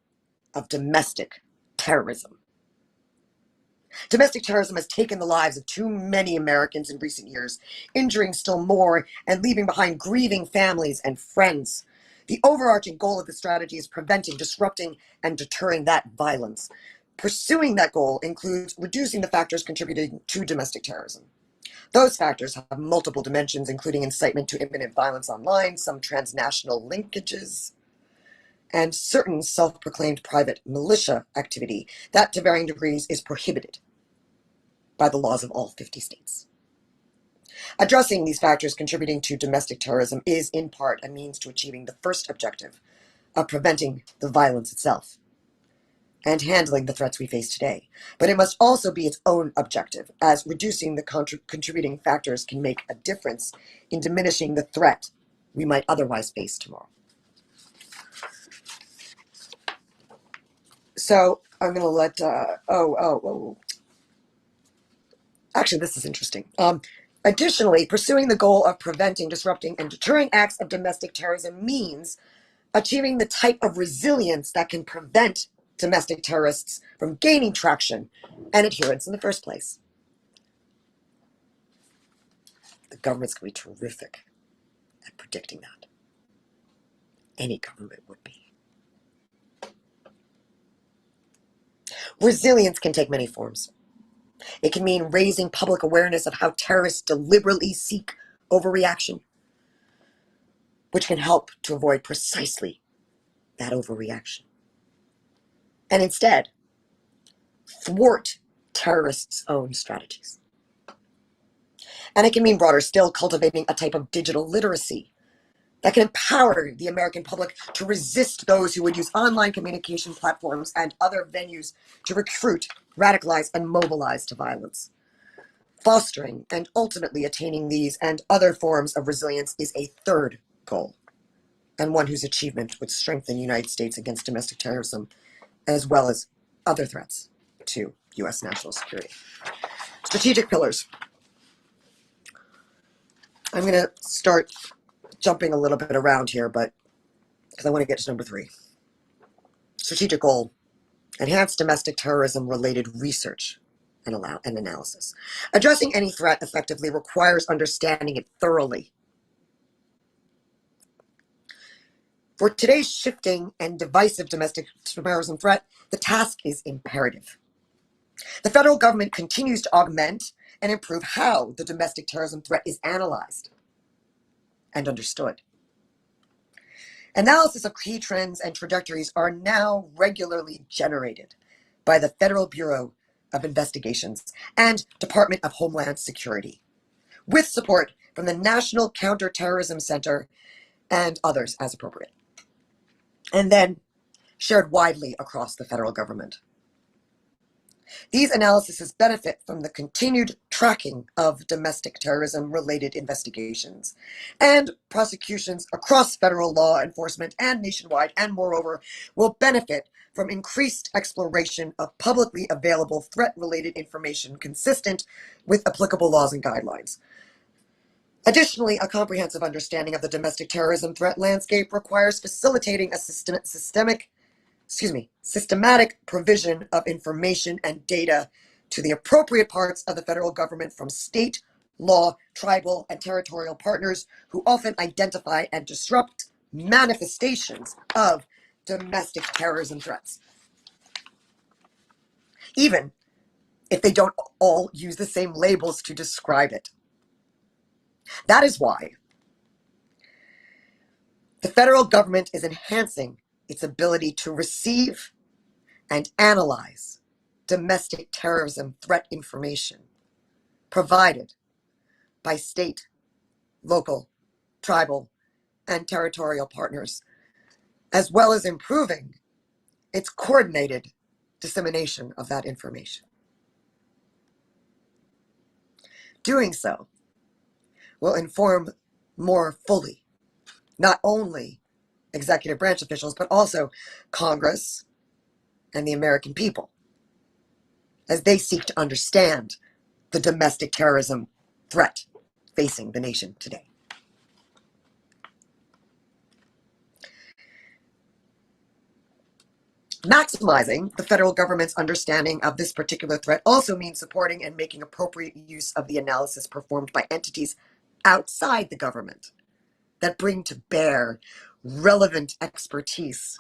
of domestic terrorism. Domestic terrorism has taken the lives of too many Americans in recent years, injuring still more and leaving behind grieving families and friends. The overarching goal of the strategy is preventing, disrupting, and deterring that violence. Pursuing that goal includes reducing the factors contributing to domestic terrorism. Those factors have multiple dimensions, including incitement to imminent violence online, some transnational linkages, and certain self-proclaimed private militia activity that, to varying degrees, is prohibited by the laws of all 50 states. Addressing these factors contributing to domestic terrorism is, in part, a means to achieving the first objective of preventing the violence itself and handling the threats we face today. But it must also be its own objective, as reducing the contributing factors can make a difference in diminishing the threat we might otherwise face tomorrow. So I'm going to let, actually, this is interesting. Additionally, pursuing the goal of preventing, disrupting, and deterring acts of domestic terrorism means achieving the type of resilience that can prevent domestic terrorists from gaining traction and adherence in the first place. The government's going to be terrific at predicting that. Any government would be. Resilience can take many forms. It can mean raising public awareness of how terrorists deliberately seek overreaction, which can help to avoid precisely that overreaction, and instead thwart terrorists' own strategies. And it can mean broader still, cultivating a type of digital literacy that can empower the American public to resist those who would use online communication platforms and other venues to recruit, radicalize, and mobilize to violence. Fostering and ultimately attaining these and other forms of resilience is a third goal, and one whose achievement would strengthen the United States against domestic terrorism, as well as other threats to U.S. national security. Strategic pillars. I'm going to start jumping a little bit around here, but because I want to get to number 3. Strategic goal: enhance domestic terrorism-related research and analysis. Addressing any threat effectively requires understanding it thoroughly. For today's shifting and divisive domestic terrorism threat, the task is imperative. The federal government continues to augment and improve how the domestic terrorism threat is analyzed and understood. Analysis of key trends and trajectories are now regularly generated by the Federal Bureau of Investigations and Department of Homeland Security, with support from the National Counterterrorism Center and others as appropriate, and then shared widely across the federal government. These analyses benefit from the continued tracking of domestic terrorism-related investigations and prosecutions across federal law enforcement and nationwide, and moreover, will benefit from increased exploration of publicly available threat-related information consistent with applicable laws and guidelines. Additionally, a comprehensive understanding of the domestic terrorism threat landscape requires facilitating a systematic provision of information and data to the appropriate parts of the federal government from state, law, tribal, and territorial partners who often identify and disrupt manifestations of domestic terrorism threats, even if they don't all use the same labels to describe it. That is why the federal government is enhancing its ability to receive and analyze domestic terrorism threat information provided by state, local, tribal, and territorial partners, as well as improving its coordinated dissemination of that information. Doing so will inform more fully not only executive branch officials, but also Congress and the American people as they seek to understand the domestic terrorism threat facing the nation today. Maximizing the federal government's understanding of this particular threat also means supporting and making appropriate use of the analysis performed by entities outside the government that bring to bear relevant expertise,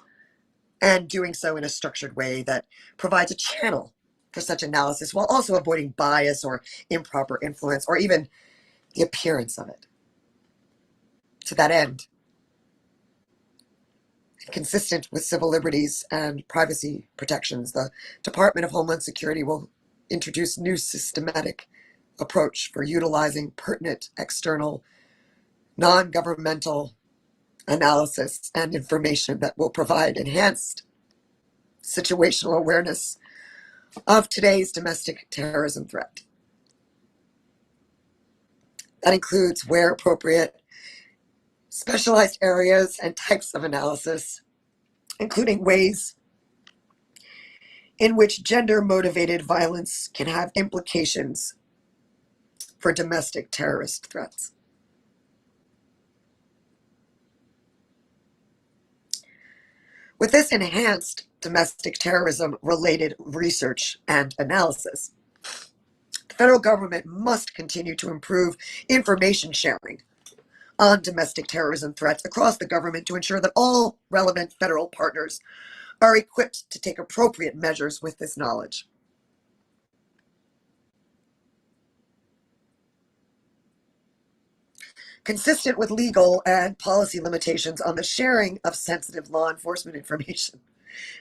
and doing so in a structured way that provides a channel for such analysis while also avoiding bias or improper influence or even the appearance of it. To that end, consistent with civil liberties and privacy protections, the Department of Homeland Security will introduce new systematic approach for utilizing pertinent external non-governmental analysis and information that will provide enhanced situational awareness of today's domestic terrorism threat. That includes, where appropriate, specialized areas and types of analysis, including ways in which gender-motivated violence can have implications for domestic terrorist threats. With this enhanced domestic terrorism-related research and analysis, the federal government must continue to improve information sharing on domestic terrorism threats across the government to ensure that all relevant federal partners are equipped to take appropriate measures with this knowledge. Consistent with legal and policy limitations on the sharing of sensitive law enforcement information,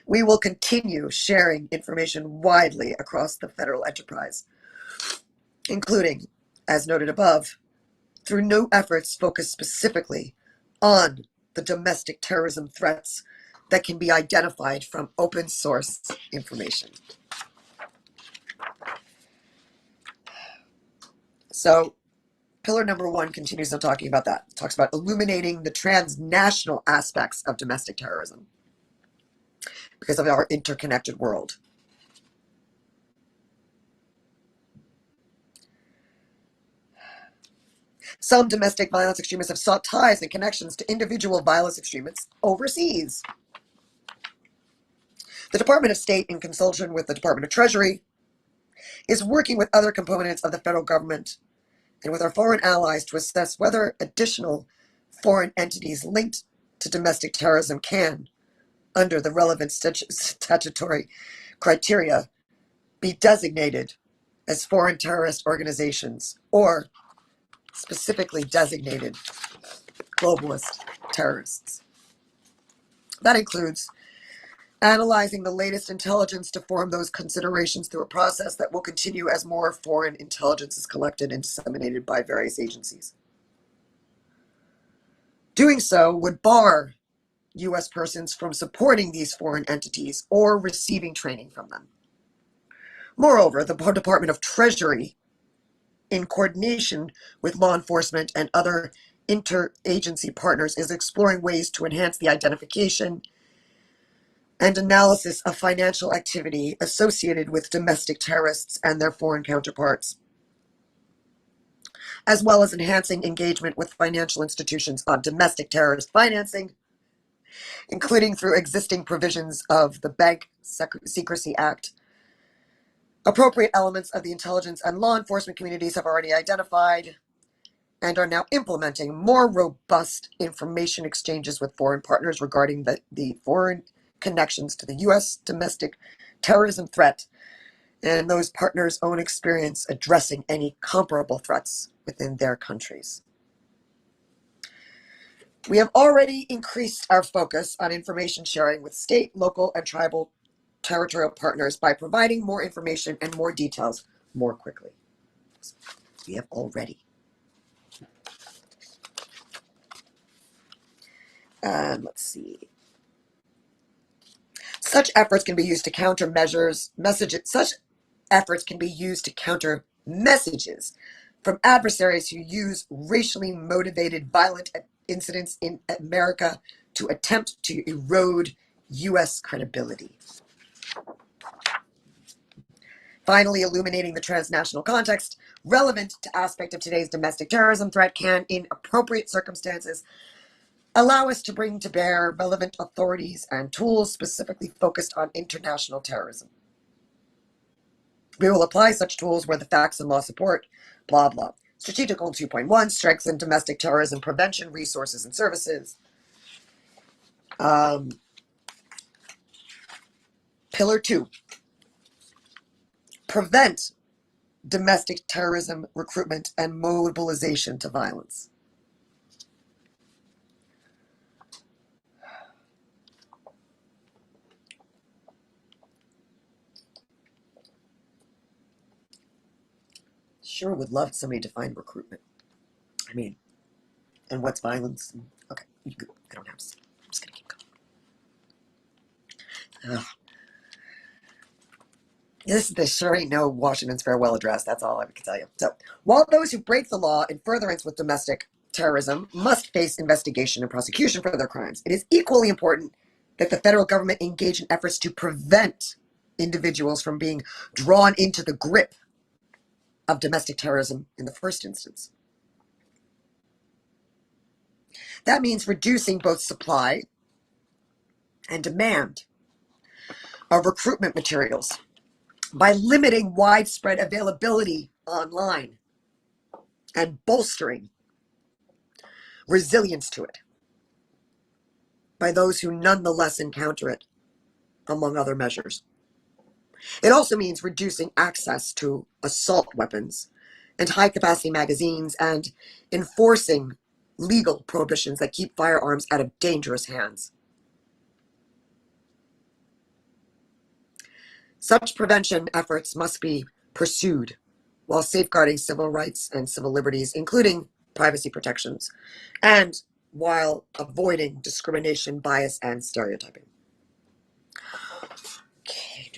we will continue sharing information widely across the federal enterprise, including, as noted above, through new efforts focused specifically on the domestic terrorism threats that can be identified from open source information. So, pillar number 1 continues on talking about that. It talks about illuminating the transnational aspects of domestic terrorism because of our interconnected world. Some domestic violence extremists have sought ties and connections to individual violence extremists overseas. The Department of State, in consultation with the Department of Treasury, is working with other components of the federal government and with our foreign allies to assess whether additional foreign entities linked to domestic terrorism can, under the relevant statutory criteria, be designated as foreign terrorist organizations or specifically designated globalist terrorists. That includes analyzing the latest intelligence to form those considerations through a process that will continue as more foreign intelligence is collected and disseminated by various agencies. Doing so would bar U.S. persons from supporting these foreign entities or receiving training from them. Moreover, the Department of Treasury, in coordination with law enforcement and other interagency partners, is exploring ways to enhance the identification and analysis of financial activity associated with domestic terrorists and their foreign counterparts, as well as enhancing engagement with financial institutions on domestic terrorist financing, including through existing provisions of the Bank Secrecy Act. Appropriate elements of the intelligence and law enforcement communities have already identified and are now implementing more robust information exchanges with foreign partners regarding the foreign connections to the U.S. domestic terrorism threat and those partners' own experience addressing any comparable threats within their countries. We have already increased our focus on information sharing with state, local, and tribal territorial partners by providing more information and more details more quickly. We have already. Let's see. Such efforts can be used to counter messages from adversaries who use racially motivated violent incidents in America to attempt to erode U.S. credibility. Finally, illuminating the transnational context relevant to aspect of today's domestic terrorism threat can, in appropriate circumstances, allow us to bring to bear relevant authorities and tools specifically focused on international terrorism. We will apply such tools where the facts and law support, blah, blah. Strategic Goal 2.1, strengthen domestic terrorism prevention resources and services. Pillar 2, prevent domestic terrorism recruitment and mobilization to violence. Sure would love somebody to define recruitment. I mean, and what's violence? Okay, I don't have to. I'm just going to keep going. Ugh. This sure ain't no Washington's farewell address. That's all I can tell you. So, while those who break the law in furtherance with domestic terrorism must face investigation and prosecution for their crimes, it is equally important that the federal government engage in efforts to prevent individuals from being drawn into the grip of domestic terrorism in the first instance. That means reducing both supply and demand of recruitment materials by limiting widespread availability online and bolstering resilience to it by those who nonetheless encounter it, among other measures. It also means reducing access to assault weapons and high-capacity magazines and enforcing legal prohibitions that keep firearms out of dangerous hands. Such prevention efforts must be pursued while safeguarding civil rights and civil liberties, including privacy protections, and while avoiding discrimination, bias, and stereotyping. Okay.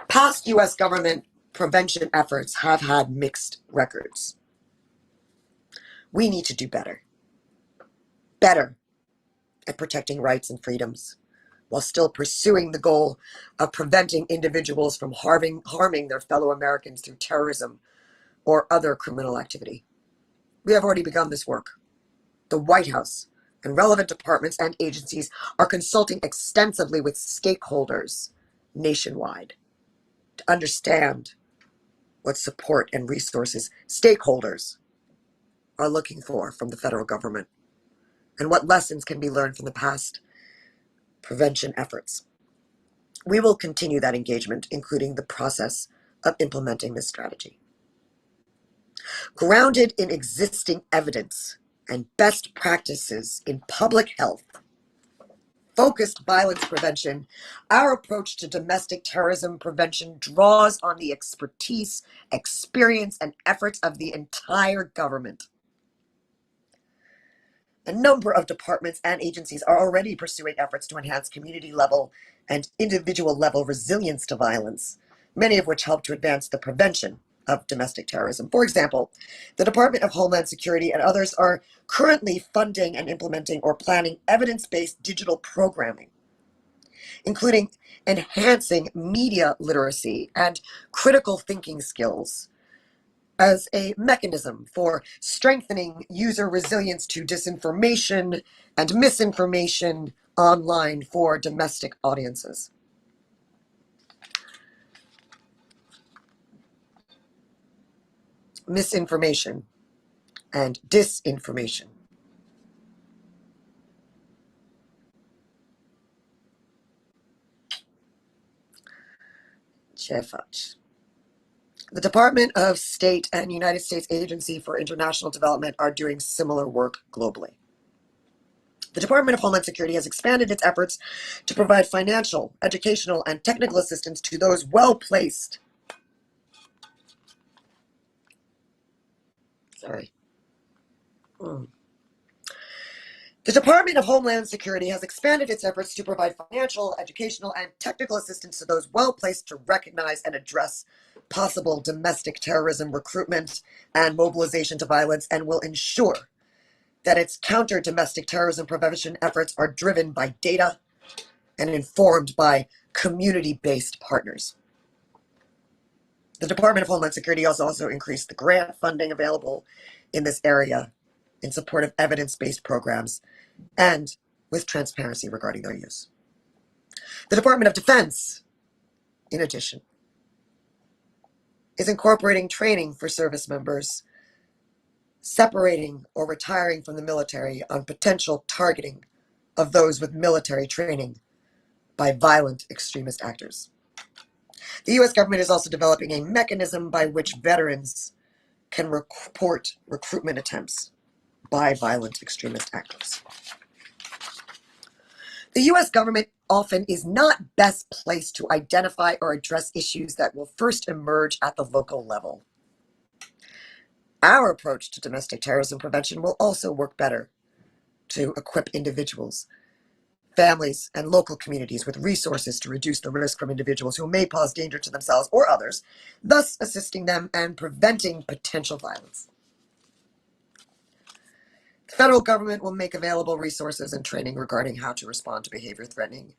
Past U.S. government prevention efforts have had mixed records. We need to do better. Better at protecting rights and freedoms, while still pursuing the goal of preventing individuals from harming their fellow Americans through terrorism or other criminal activity. We have already begun this work. The White House and relevant departments and agencies are consulting extensively with stakeholders nationwide to understand what support and resources stakeholders are looking for from the federal government and what lessons can be learned from the past prevention efforts. We will continue that engagement, including the process of implementing this strategy. Grounded in existing evidence and best practices in public health, focused violence prevention, our approach to domestic terrorism prevention draws on the expertise, experience, and efforts of the entire government. A number of departments and agencies are already pursuing efforts to enhance community level and individual level resilience to violence, many of which help to advance the prevention of domestic terrorism. For example, the Department of Homeland Security and others are currently funding and implementing or planning evidence-based digital programming, including enhancing media literacy and critical thinking skills as a mechanism for strengthening user resilience to disinformation and misinformation online for domestic audiences. Misinformation and disinformation. Chefach. The Department of State and United States Agency for International Development are doing similar work globally. The Department of Homeland Security has expanded its efforts to provide financial, educational, and technical assistance to those well-placed. The The Department of Homeland Security has expanded its efforts to provide financial, educational, and technical assistance to those well placed to recognize and address possible domestic terrorism recruitment and mobilization to violence, and will ensure that its counter domestic terrorism prevention efforts are driven by data and informed by community based partners. The Department of Homeland Security also increased the grant funding available in this area in support of evidence based programs and with transparency regarding their use. The Department of Defense, in addition, is incorporating training for service members separating or retiring from the military on potential targeting of those with military training by violent extremist actors. The U.S. government is also developing a mechanism by which veterans can report recruitment attempts by violent extremist actors. The U.S. government often is not best placed to identify or address issues that will first emerge at the local level. Our approach to domestic terrorism prevention will also work better to equip individuals, families, and local communities with resources to reduce the risk from individuals who may pose danger to themselves or others, thus assisting them and preventing potential violence. The federal government will make available resources and training regarding how to respond to behavior threatening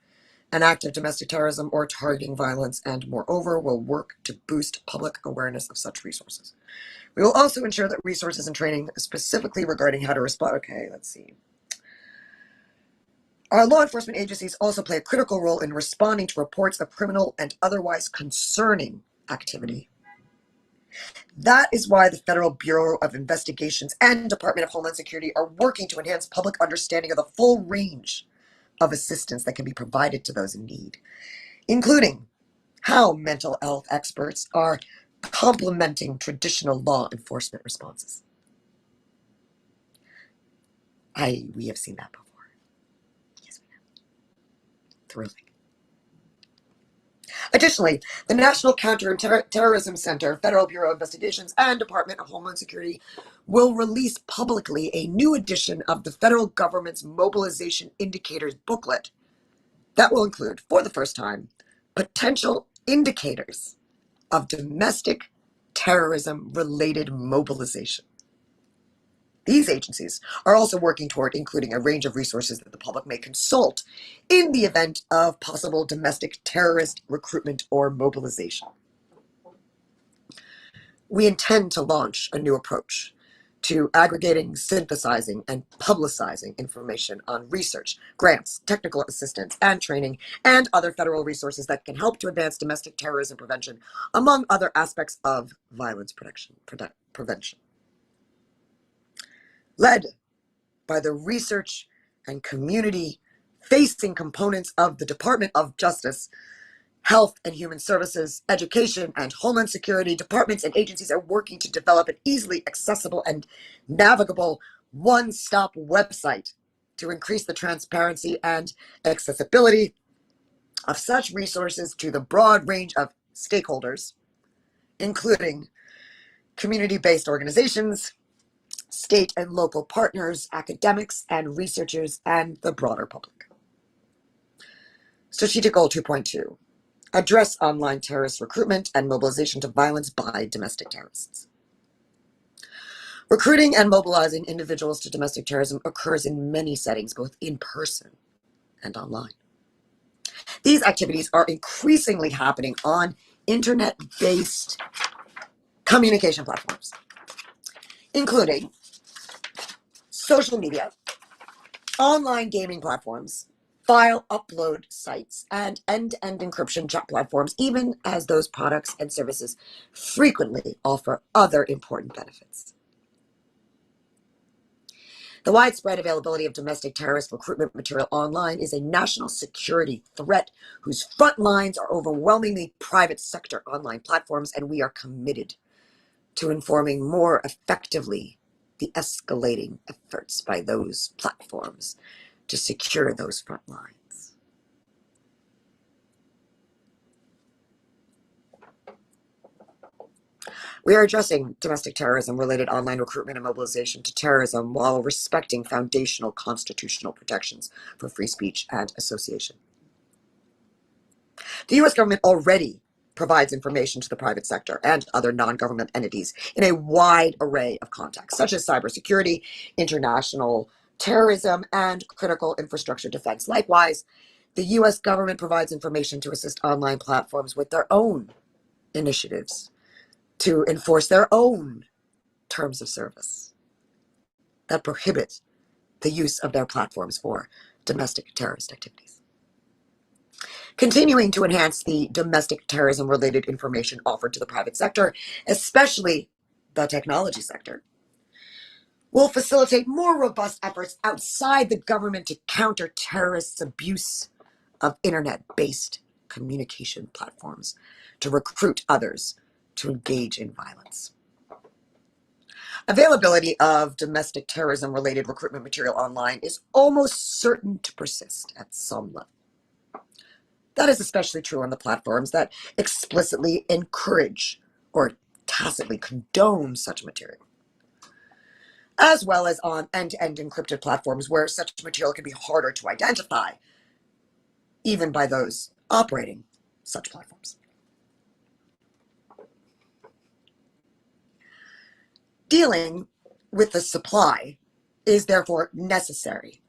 an act of domestic terrorism or targeting violence, and moreover will work to boost public awareness of such resources. We will also ensure that resources and training specifically regarding how to respond. Okay, let's see. Our law enforcement agencies also play a critical role in responding to reports of criminal and otherwise concerning activity. That is why the Federal Bureau of Investigations and Department of Homeland Security are working to enhance public understanding of the full range of assistance that can be provided to those in need, including how mental health experts are complementing traditional law enforcement responses. We have seen that before. Yes, we have. Thrilling. Additionally, the National Counter-Terrorism Center, Federal Bureau of Investigations, and Department of Homeland Security will release publicly a new edition of the federal government's Mobilization Indicators booklet that will include, for the first time, potential indicators of domestic terrorism-related mobilization. These agencies are also working toward including a range of resources that the public may consult in the event of possible domestic terrorist recruitment or mobilization. We intend to launch a new approach to aggregating, synthesizing, and publicizing information on research, grants, technical assistance, and training, and other federal resources that can help to advance domestic terrorism prevention, among other aspects of violence prevention. Led by the research and community-facing components of the Department of Justice, Health and Human Services, Education, and Homeland Security, departments and agencies are working to develop an easily accessible and navigable one-stop website to increase the transparency and accessibility of such resources to the broad range of stakeholders, including community-based organizations, state and local partners, academics and researchers, and the broader public. Strategic Goal 2.2. Address online terrorist recruitment and mobilization to violence by domestic terrorists. Recruiting and mobilizing individuals to domestic terrorism occurs in many settings, both in person and online. These activities are increasingly happening on internet-based communication platforms, including social media, online gaming platforms, file upload sites, and end-to-end encryption chat platforms, even as those products and services frequently offer other important benefits. The widespread availability of domestic terrorist recruitment material online is a national security threat whose front lines are overwhelmingly private sector online platforms, and we are committed to informing more effectively the escalating efforts by those platforms to secure those front lines. We are addressing domestic terrorism related online recruitment and mobilization to terrorism while respecting foundational constitutional protections for free speech and association. The U.S. government already provides information to the private sector and other non-government entities in a wide array of contexts, such as cybersecurity, international terrorism, and critical infrastructure defense. Likewise, the U.S. government provides information to assist online platforms with their own initiatives to enforce their own terms of service that prohibit the use of their platforms for domestic terrorist activities. Continuing to enhance the domestic terrorism related information offered to the private sector, especially the technology sector, will facilitate more robust efforts outside the government to counter terrorists' abuse of internet-based communication platforms to recruit others to engage in violence. Availability of domestic terrorism-related recruitment material online is almost certain to persist at some level. That is especially true on the platforms that explicitly encourage or tacitly condone such material, as well as on end-to-end encrypted platforms where such material can be harder to identify, even by those operating such platforms. Dealing with the supply is therefore necessary,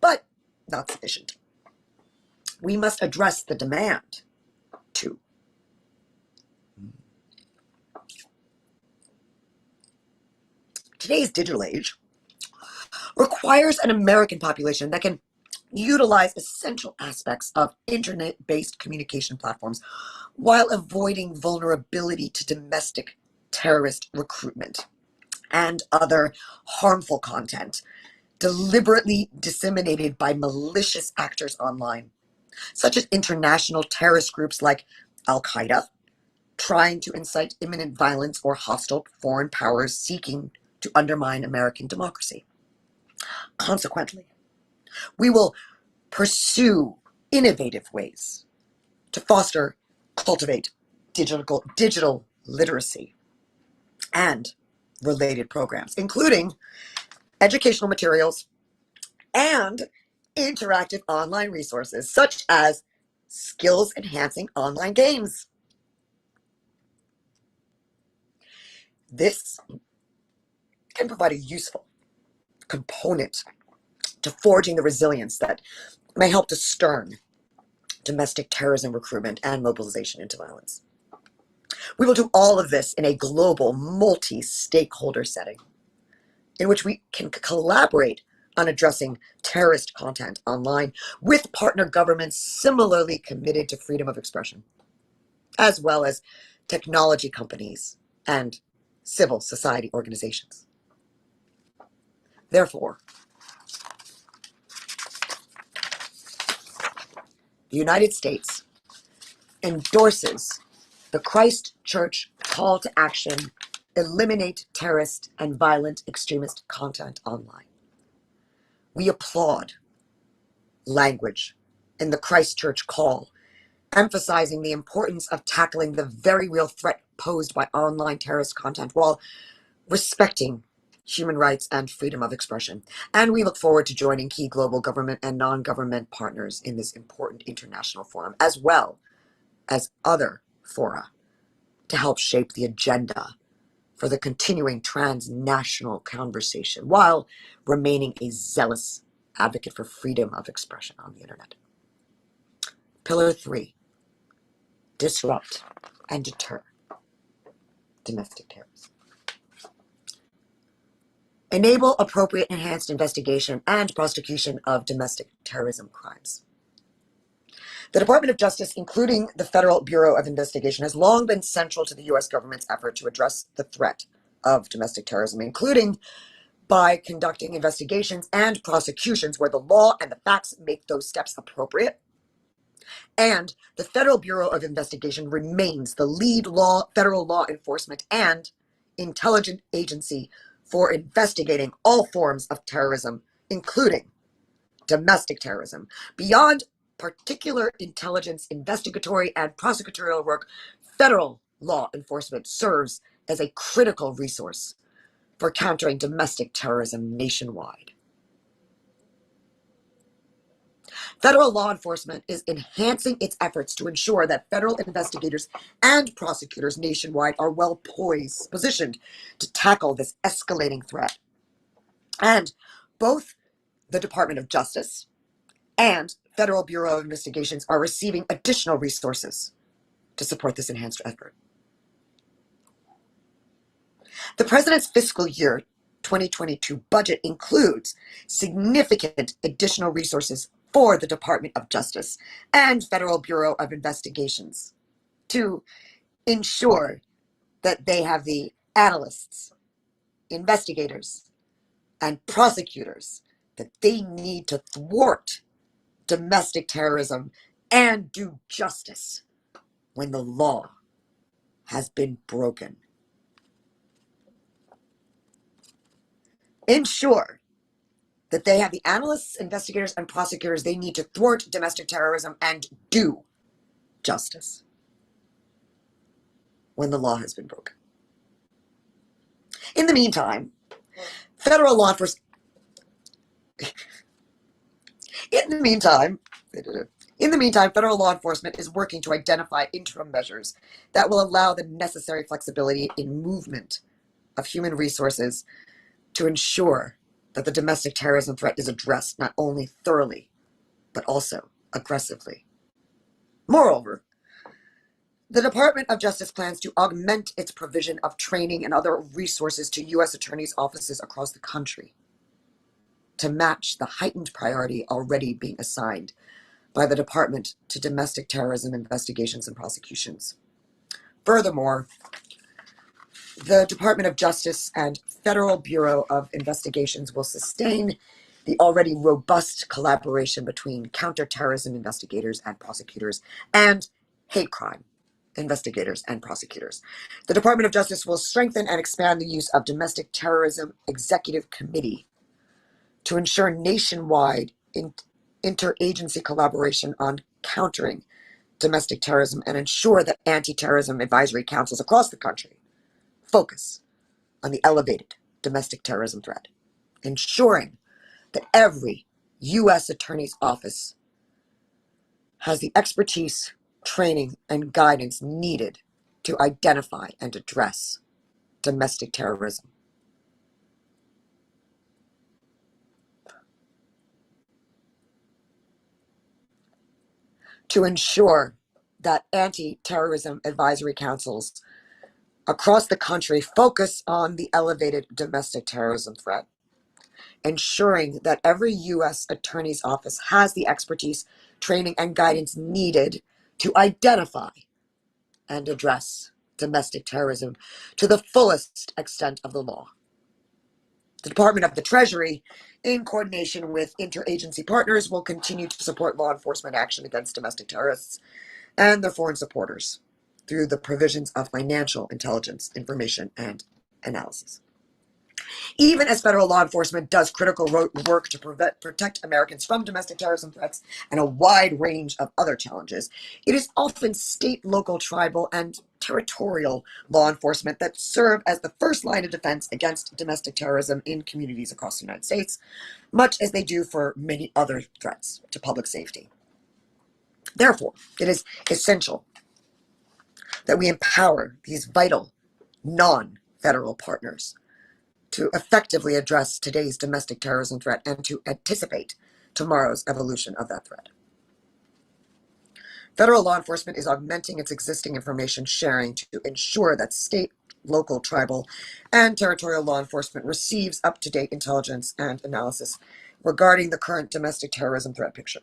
but not sufficient. We must address the demand, too. Today's digital age requires an American population that can utilize essential aspects of internet-based communication platforms while avoiding vulnerability to domestic terrorist recruitment and other harmful content deliberately disseminated by malicious actors online, such as international terrorist groups like Al-Qaeda, trying to incite imminent violence or hostile foreign powers seeking to undermine American democracy. Consequently, we will pursue innovative ways to foster, cultivate digital literacy and related programs, including educational materials and interactive online resources, such as skills-enhancing online games. This can provide a useful component to forging the resilience that may help to stern domestic terrorism recruitment and mobilization into violence. We will do all of this in a global, multi-stakeholder setting in which we can collaborate on addressing terrorist content online with partner governments similarly committed to freedom of expression, as well as technology companies and civil society organizations. Therefore, the United States endorses the Christchurch call to action: eliminate terrorist and violent extremist content online. We applaud language in the Christchurch call, emphasizing the importance of tackling the very real threat posed by online terrorist content while respecting human rights and freedom of expression. And we look forward to joining key global government and non-government partners in this important international forum, as well as other fora, to help shape the agenda for the continuing transnational conversation while remaining a zealous advocate for freedom of expression on the internet. Pillar 3, disrupt and deter domestic terrorism. Enable appropriate enhanced investigation and prosecution of domestic terrorism crimes. The Department of Justice, including the Federal Bureau of Investigation, has long been central to the U.S. government's effort to address the threat of domestic terrorism, including by conducting investigations and prosecutions where the law and the facts make those steps appropriate. And the Federal Bureau of Investigation remains the lead federal law enforcement and intelligence agency for investigating all forms of terrorism, including domestic terrorism. Beyond particular intelligence, investigatory, and prosecutorial work, federal law enforcement serves as a critical resource for countering domestic terrorism nationwide. Federal law enforcement is enhancing its efforts to ensure that federal investigators and prosecutors nationwide are well positioned to tackle this escalating threat. And both the Department of Justice and Federal Bureau of Investigations are receiving additional resources to support this enhanced effort. The President's fiscal year 2022 budget includes significant additional resources for the Department of Justice and Federal Bureau of Investigations to ensure that they have the analysts, investigators, and prosecutors that they need to thwart domestic terrorism and do justice when the law has been broken. Ensure that they have the analysts, investigators, and prosecutors they need to thwart domestic terrorism and do justice when the law has been broken. In the meantime, federal law enforcement federal law enforcement is working to identify interim measures that will allow the necessary flexibility in movement of human resources to ensure that the domestic terrorism threat is addressed not only thoroughly, but also aggressively. Moreover, the Department of Justice plans to augment its provision of training and other resources to U.S. attorneys' offices across the country to match the heightened priority already being assigned by the Department to domestic terrorism investigations and prosecutions. Furthermore, the Department of Justice and Federal Bureau of Investigations will sustain the already robust collaboration between counterterrorism investigators and prosecutors and hate crime investigators and prosecutors. The Department of Justice will strengthen and expand the use of Domestic Terrorism Executive Committee to ensure nationwide interagency collaboration on countering domestic terrorism and ensure that anti-terrorism advisory councils across the country focus on the elevated domestic terrorism threat, ensuring that every U.S. Attorney's Office has the expertise, training, and guidance needed to identify and address domestic terrorism. To ensure that anti-terrorism advisory councils across the country focus on the elevated domestic terrorism threat, ensuring that every U.S. Attorney's Office has the expertise, training, and guidance needed to identify and address domestic terrorism to the fullest extent of the law. The Department of the Treasury, in coordination with interagency partners, will continue to support law enforcement action against domestic terrorists and their foreign supporters through the provisions of financial intelligence, information, and analysis. Even as federal law enforcement does critical work to protect Americans from domestic terrorism threats and a wide range of other challenges, it is often state, local, tribal, and territorial law enforcement that serve as the first line of defense against domestic terrorism in communities across the United States, much as they do for many other threats to public safety. Therefore, it is essential that we empower these vital non-federal partners to effectively address today's domestic terrorism threat and to anticipate tomorrow's evolution of that threat. Federal law enforcement is augmenting its existing information sharing to ensure that state, local, tribal, and territorial law enforcement receives up-to-date intelligence and analysis regarding the current domestic terrorism threat picture.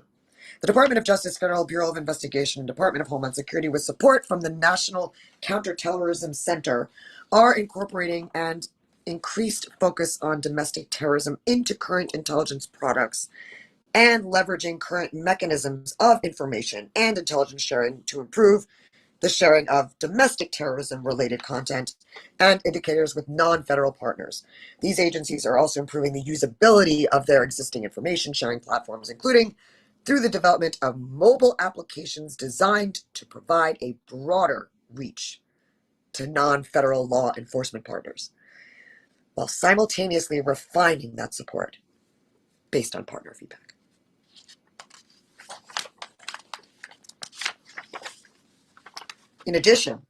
The Department of Justice, Federal Bureau of Investigation, and Department of Homeland Security, with support from the National Counterterrorism Center, are incorporating and increased focus on domestic terrorism into current intelligence products and leveraging current mechanisms of information and intelligence sharing to improve the sharing of domestic terrorism-related content and indicators with non-federal partners. These agencies are also improving the usability of their existing information sharing platforms, including through the development of mobile applications designed to provide a broader reach to non-federal law enforcement partners, while simultaneously refining that support based on partner feedback. In addition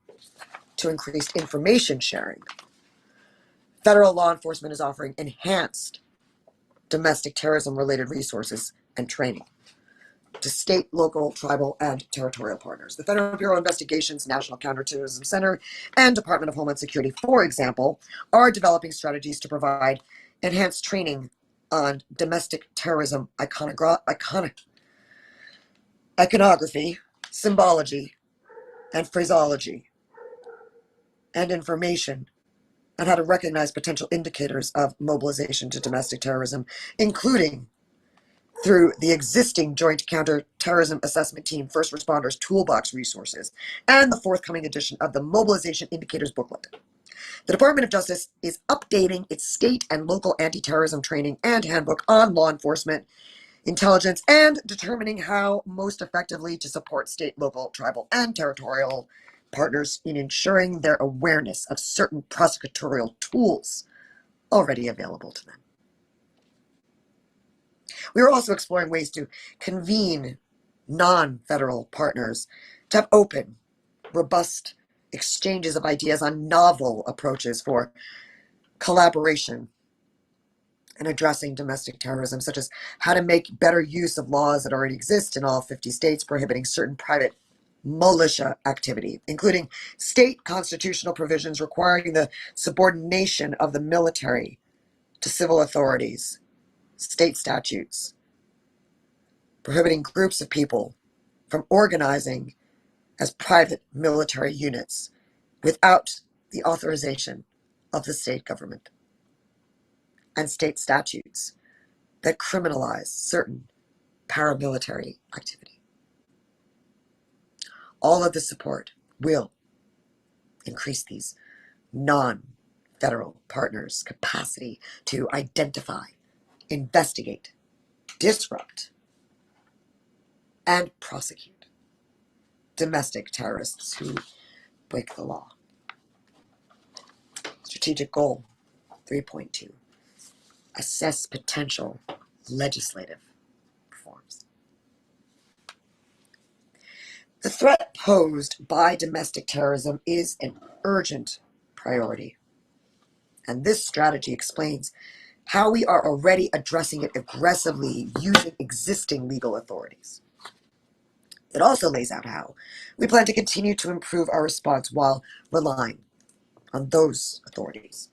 to increased information sharing, federal law enforcement is offering enhanced domestic terrorism-related resources and training to state, local, tribal, and territorial partners. The Federal Bureau of Investigation's National Counterterrorism Center and Department of Homeland Security, for example, are developing strategies to provide enhanced training on domestic terrorism iconography, symbology, and phraseology, and information on how to recognize potential indicators of mobilization to domestic terrorism, including through the existing Joint Counterterrorism Assessment Team First Responders Toolbox resources and the forthcoming edition of the Mobilization Indicators booklet. The Department of Justice is updating its state and local anti-terrorism training and handbook on law enforcement, intelligence, and determining how most effectively to support state, local, tribal, and territorial partners in ensuring their awareness of certain prosecutorial tools already available to them. We are also exploring ways to convene non-federal partners to have open, robust exchanges of ideas on novel approaches for collaboration and addressing domestic terrorism, such as how to make better use of laws that already exist in all 50 states prohibiting certain private militia activity, including state constitutional provisions requiring the subordination of the military to civil authorities, state statutes prohibiting groups of people from organizing as private military units without the authorization of the state government, and state statutes that criminalize certain paramilitary activity. All of the support will increase these non-federal partners' capacity to identify, investigate, disrupt, and prosecute domestic terrorists who break the law. Strategic Goal 3.2. Assess potential legislative reforms. The threat posed by domestic terrorism is an urgent priority, and this strategy explains how we are already addressing it aggressively using existing legal authorities. It also lays out how we plan to continue to improve our response while relying on those authorities.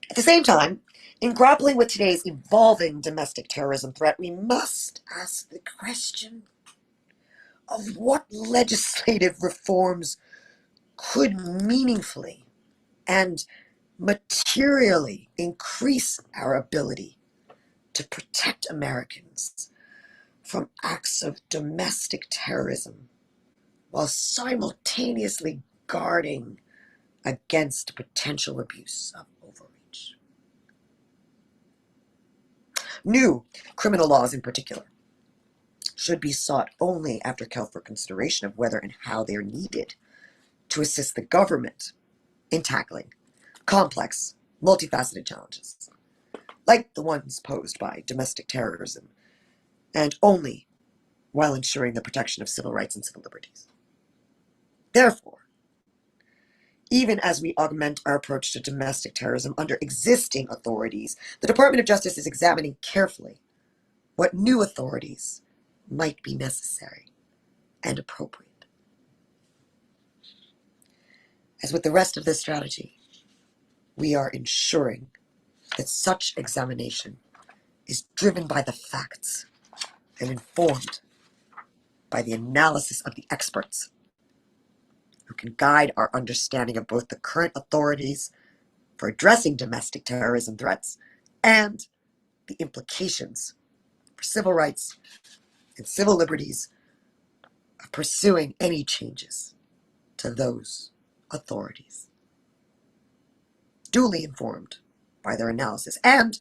At the same time, in grappling with today's evolving domestic terrorism threat, we must ask the question of what legislative reforms could meaningfully and materially increase our ability to protect Americans from acts of domestic terrorism while simultaneously guarding against potential abuse of overreach. New criminal laws in particular should be sought only after careful consideration of whether and how they are needed to assist the government in tackling complex, multifaceted challenges, like the ones posed by domestic terrorism, and only while ensuring the protection of civil rights and civil liberties. Therefore, even as we augment our approach to domestic terrorism under existing authorities, the Department of Justice is examining carefully what new authorities might be necessary and appropriate. As with the rest of this strategy, we are ensuring that such examination is driven by the facts and informed by the analysis of the experts who can guide our understanding of both the current authorities for addressing domestic terrorism threats and the implications for civil rights and civil liberties of pursuing any changes to those authorities. Duly informed by their analysis and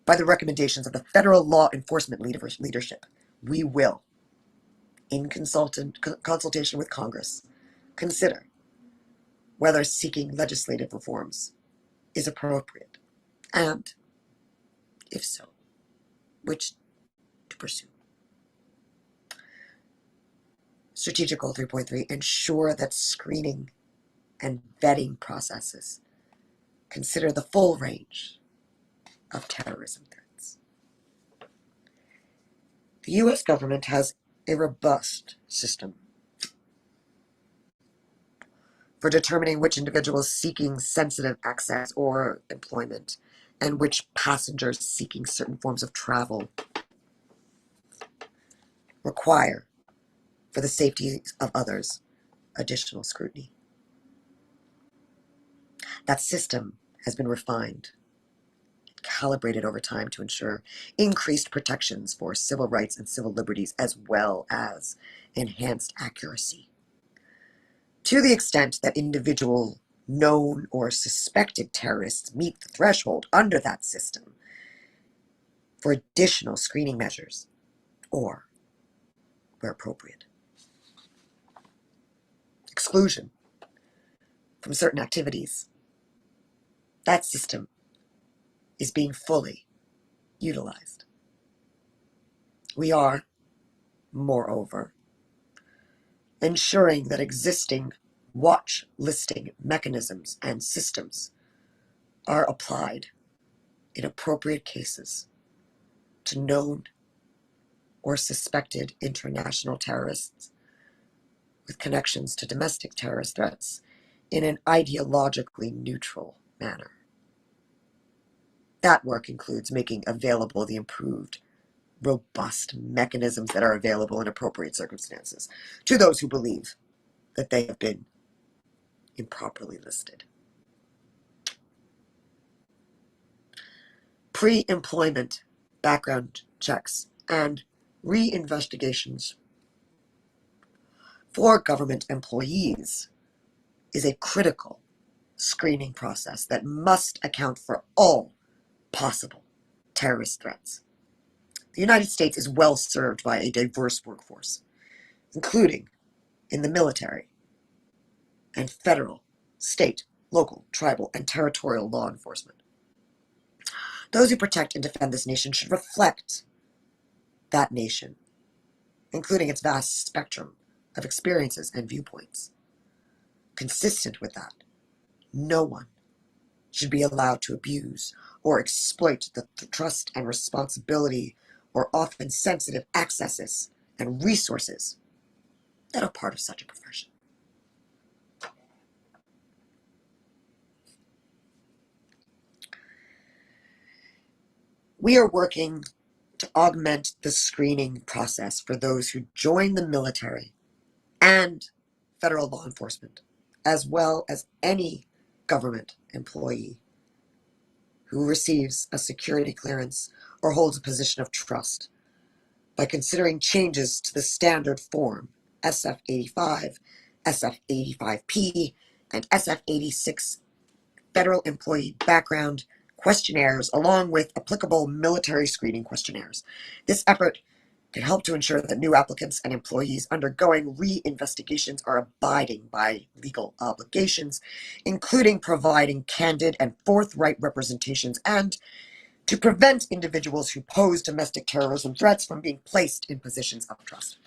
by the recommendations of the federal law enforcement leadership, we will in consultation with Congress, consider whether seeking legislative reforms is appropriate, and, if so, which to pursue. Strategic Goal 3.3, ensure that screening and vetting processes consider the full range of terrorism threats. The U.S. government has a robust system for determining which individuals seeking sensitive access or employment and which passengers seeking certain forms of travel require, for the safety of others, additional scrutiny. That system has been refined, calibrated over time to ensure increased protections for civil rights and civil liberties, as well as enhanced accuracy. To the extent that individual known or suspected terrorists meet the threshold under that system for additional screening measures, or, where appropriate, exclusion from certain activities, that system is being fully utilized. We are, moreover, ensuring that existing watch listing mechanisms and systems are applied in appropriate cases to known or suspected international terrorists with connections to domestic terrorist threats in an ideologically neutral manner. That work includes making available the improved, robust mechanisms that are available in appropriate circumstances to those who believe that they have been improperly listed. Pre-employment background checks and re-investigations for government employees is a critical screening process that must account for all possible terrorist threats. The United States is well served by a diverse workforce, including in the military and federal, state, local, tribal, and territorial law enforcement. Those who protect and defend this nation should reflect that nation, including its vast spectrum of experiences and viewpoints. Consistent with that, no one should be allowed to abuse or exploit the trust and responsibility or often sensitive accesses and resources that are part of such a profession. We are working to augment the screening process for those who join the military and federal law enforcement, as well as any government employee who receives a security clearance or holds a position of trust, by considering changes to the standard form SF-85, SF-85P, and SF-86 federal employee background questionnaires, along with applicable military screening questionnaires. This effort can help to ensure that new applicants and employees undergoing re-investigations are abiding by legal obligations, including providing candid and forthright representations, and to prevent individuals who pose domestic terrorism threats from being placed in positions of trust.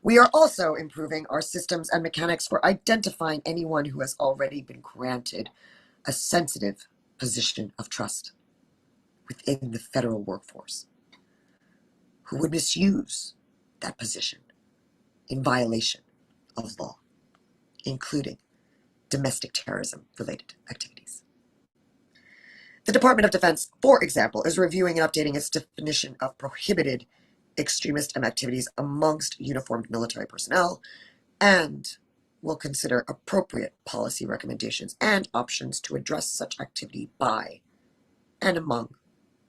We are also improving our systems and mechanics for identifying anyone who has already been granted a sensitive position of trust within the federal workforce, who would misuse that position in violation of law, including domestic terrorism-related activities. The Department of Defense, for example, is reviewing and updating its definition of prohibited extremist activities amongst uniformed military personnel, and will consider appropriate policy recommendations and options to address such activity by and among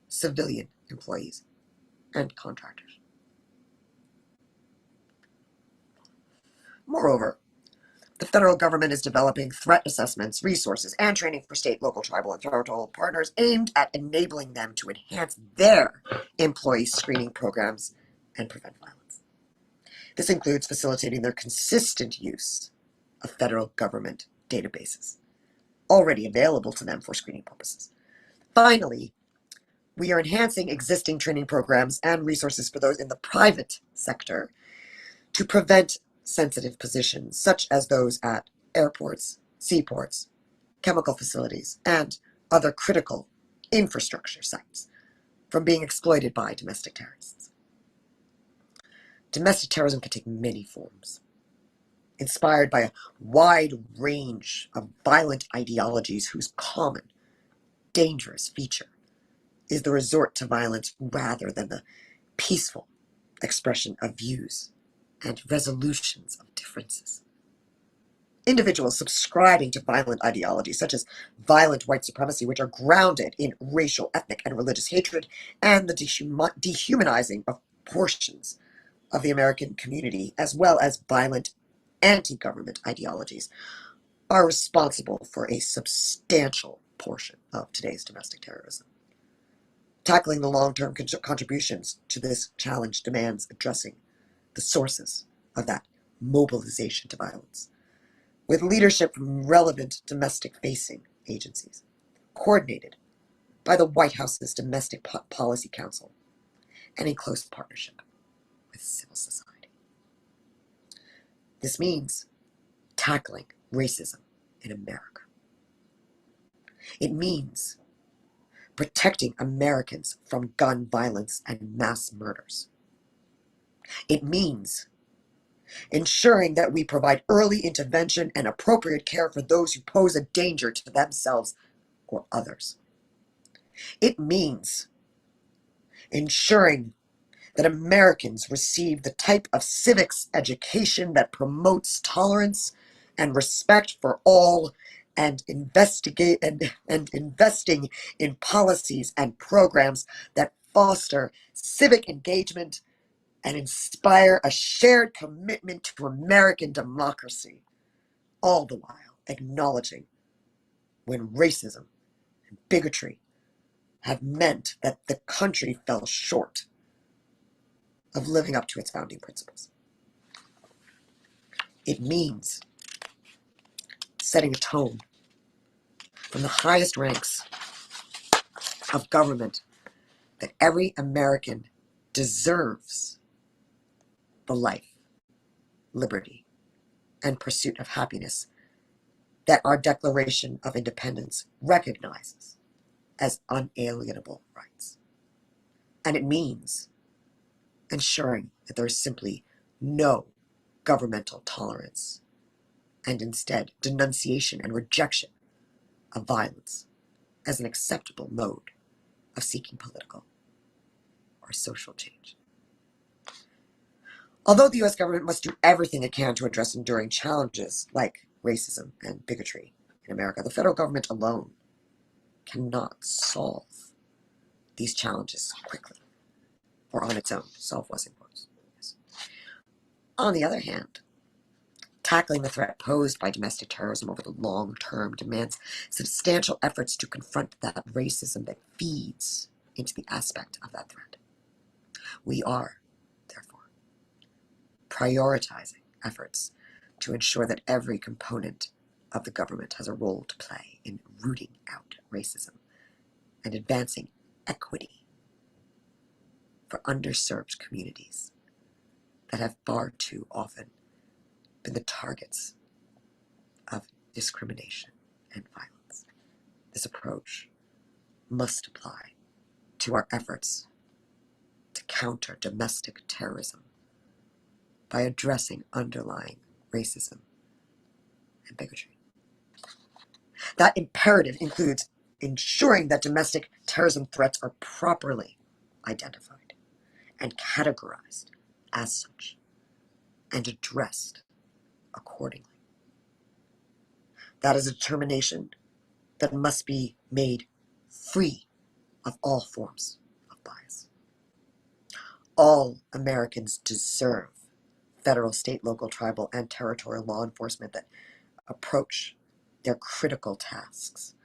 civilian employees and contractors. Moreover, the federal government is developing threat assessments, resources, and training for state, local, tribal, and territorial partners aimed at enabling them to enhance their employee screening programs and prevent violence. This includes facilitating their consistent use of federal government databases, already available to them for screening purposes. Finally, we are enhancing existing training programs and resources for those in the private sector to prevent sensitive positions, such as those at airports, seaports, chemical facilities, and other critical infrastructure sites, from being exploited by domestic terrorists. Domestic terrorism can take many forms, inspired by a wide range of violent ideologies whose common, dangerous feature is the resort to violence rather than the peaceful expression of views and resolutions of differences. Individuals subscribing to violent ideologies, such as violent white supremacy, which are grounded in racial, ethnic, and religious hatred, and the dehumanizing of portions of the American community, as well as violent anti-government ideologies, are responsible for a substantial portion of today's domestic terrorism. Tackling the long-term contributions to this challenge demands addressing the sources of that mobilization to violence, with leadership from relevant domestic-facing agencies, coordinated by the White House's Domestic Policy Council, and in close partnership with civil society. This means tackling racism in America. It means protecting Americans from gun violence and mass murders. It means ensuring that we provide early intervention and appropriate care for those who pose a danger to themselves or others. It means ensuring that Americans receive the type of civics education that promotes tolerance and respect for all, and investing in policies and programs that foster civic engagement and inspire a shared commitment to American democracy, all the while acknowledging when racism and bigotry have meant that the country fell short of living up to its founding principles. It means setting a tone from the highest ranks of government that every American deserves the life, liberty, and pursuit of happiness that our Declaration of Independence recognizes as unalienable rights. And it means ensuring that there is simply no governmental tolerance, and instead denunciation and rejection of violence as an acceptable mode of seeking political or social change. Although the U.S. government must do everything it can to address enduring challenges like racism and bigotry in America, the federal government alone cannot solve these challenges quickly or on its own. Solve was in quotes. Yes. On the other hand, tackling the threat posed by domestic terrorism over the long term demands substantial efforts to confront that racism that feeds into the aspect of that threat. We are, therefore, prioritizing efforts to ensure that every component of the government has a role to play in rooting out racism and advancing equity for underserved communities that have far too often been the targets of discrimination and violence. This approach must apply to our efforts to counter domestic terrorism by addressing underlying racism and bigotry. That imperative includes ensuring that domestic terrorism threats are properly identified and categorized as such and addressed accordingly. That is a determination that must be made free of all forms of bias. All Americans deserve federal, state, local, tribal, and territorial law enforcement that approach their critical tasks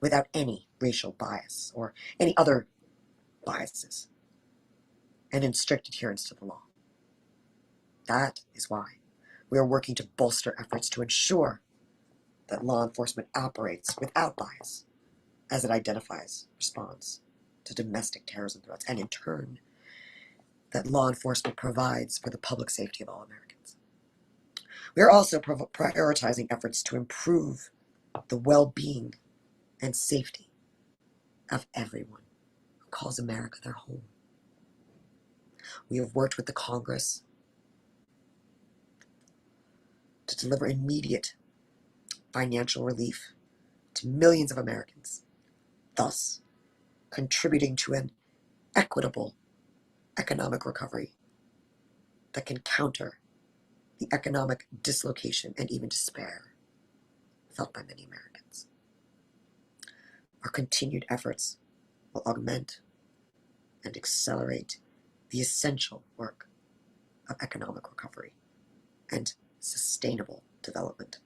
without any racial bias or any other biases, and in strict adherence to the law. That is why we are working to bolster efforts to ensure that law enforcement operates without bias as it identifies, responds to domestic terrorism threats, and in turn, that law enforcement provides for the public safety of all Americans. We are also prioritizing efforts to improve the well-being and safety of everyone who calls America their home. We have worked with the Congress to deliver immediate financial relief to millions of Americans, thus contributing to an equitable economic recovery that can counter the economic dislocation and even despair felt by many Americans. Our continued efforts will augment and accelerate the essential work of economic recovery and sustainable development,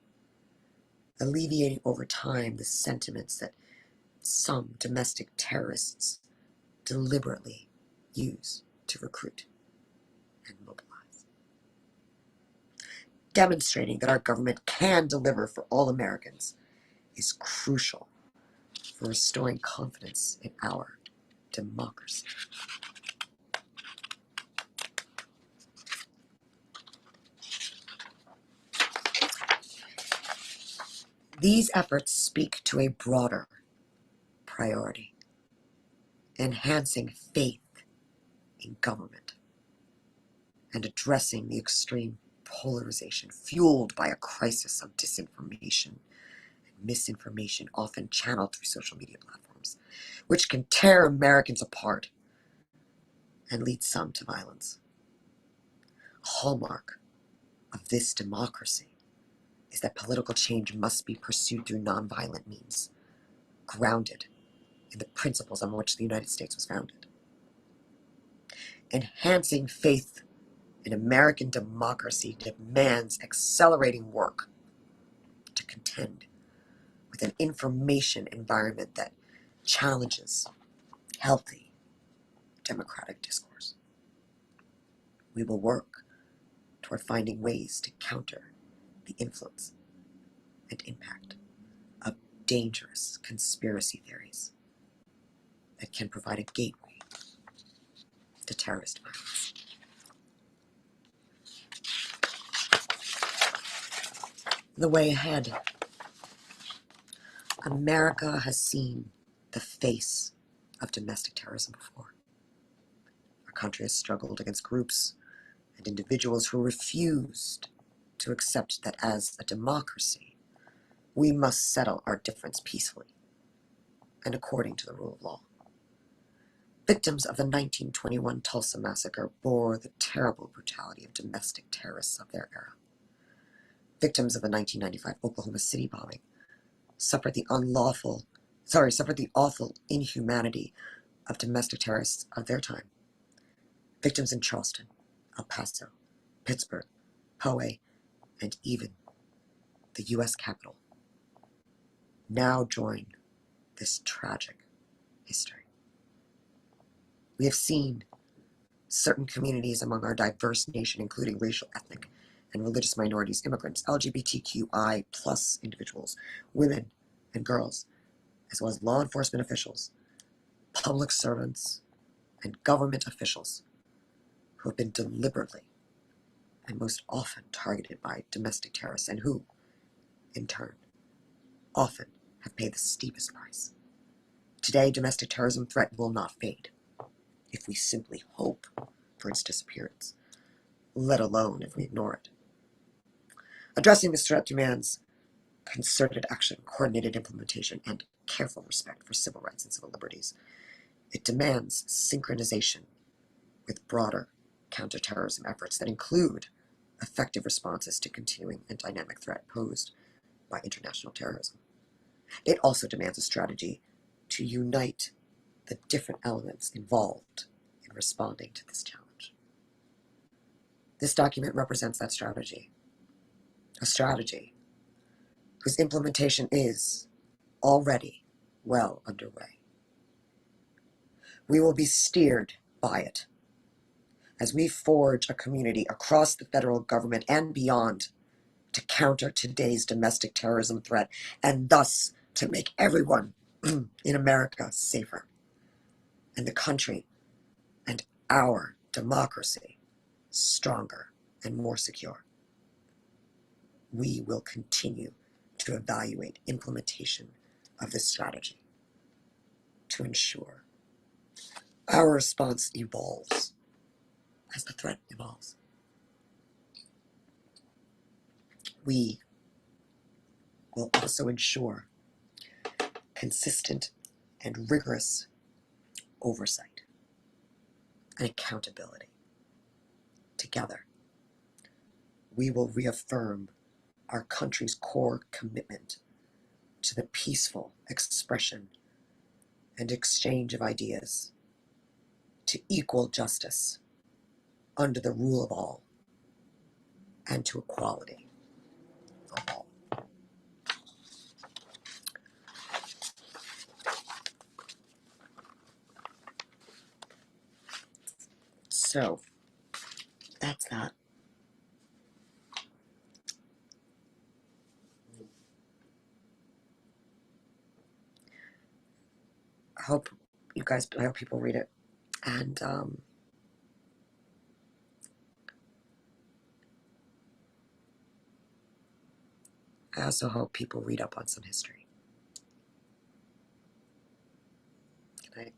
alleviating over time the sentiments that some domestic terrorists deliberately use to recruit and mobilize. Demonstrating that our government can deliver for all Americans is crucial for restoring confidence in our democracy. These efforts speak to a broader priority: enhancing faith in government and addressing the extreme polarization fueled by a crisis of disinformation and misinformation, often channeled through social media platforms, which can tear Americans apart and lead some to violence. A hallmark of this democracy is that political change must be pursued through nonviolent means, grounded in the principles on which the United States was founded. Enhancing faith in American democracy demands accelerating work to contend with an information environment that challenges healthy democratic discourse. We will work toward finding ways to counter the influence and impact of dangerous conspiracy theories that can provide a gateway to terrorist violence. The way ahead. America has seen the face of domestic terrorism before. Our country has struggled against groups and individuals who refused to accept that as a democracy, we must settle our difference peacefully and according to the rule of law. Victims of the 1921 Tulsa massacre bore the terrible brutality of domestic terrorists of their era. Victims of the 1995 Oklahoma City bombing suffered the awful inhumanity of domestic terrorists of their time. Victims in Charleston, El Paso, Pittsburgh, Poway, and even the U.S. Capitol now join this tragic history. We have seen certain communities among our diverse nation, including racial, ethnic, and religious minorities, immigrants, LGBTQI plus individuals, women and girls, as well as law enforcement officials, public servants, and government officials who have been deliberately and most often targeted by domestic terrorists and who, in turn, often have paid the steepest price. Today, domestic terrorism threat will not fade if we simply hope for its disappearance, let alone if we ignore it. Addressing this threat demands concerted action, coordinated implementation, and careful respect for civil rights and civil liberties. It demands synchronization with broader counterterrorism efforts that include effective responses to continuing and dynamic threat posed by international terrorism. It also demands a strategy to unite the different elements involved in responding to this challenge. This document represents that strategy, a strategy whose implementation is already well underway. We will be steered by it as we forge a community across the federal government and beyond to counter today's domestic terrorism threat and thus to make everyone in America safer and the country and our democracy stronger and more secure. We will continue to evaluate implementation of this strategy to ensure our response evolves as the threat evolves. We will also ensure consistent and rigorous oversight and accountability. Together, we will reaffirm our country's core commitment to the peaceful expression and exchange of ideas, to equal justice under the rule of all, and to equality for all. So, that's that. I hope people read it. And I also hope people read up on some history. Good night.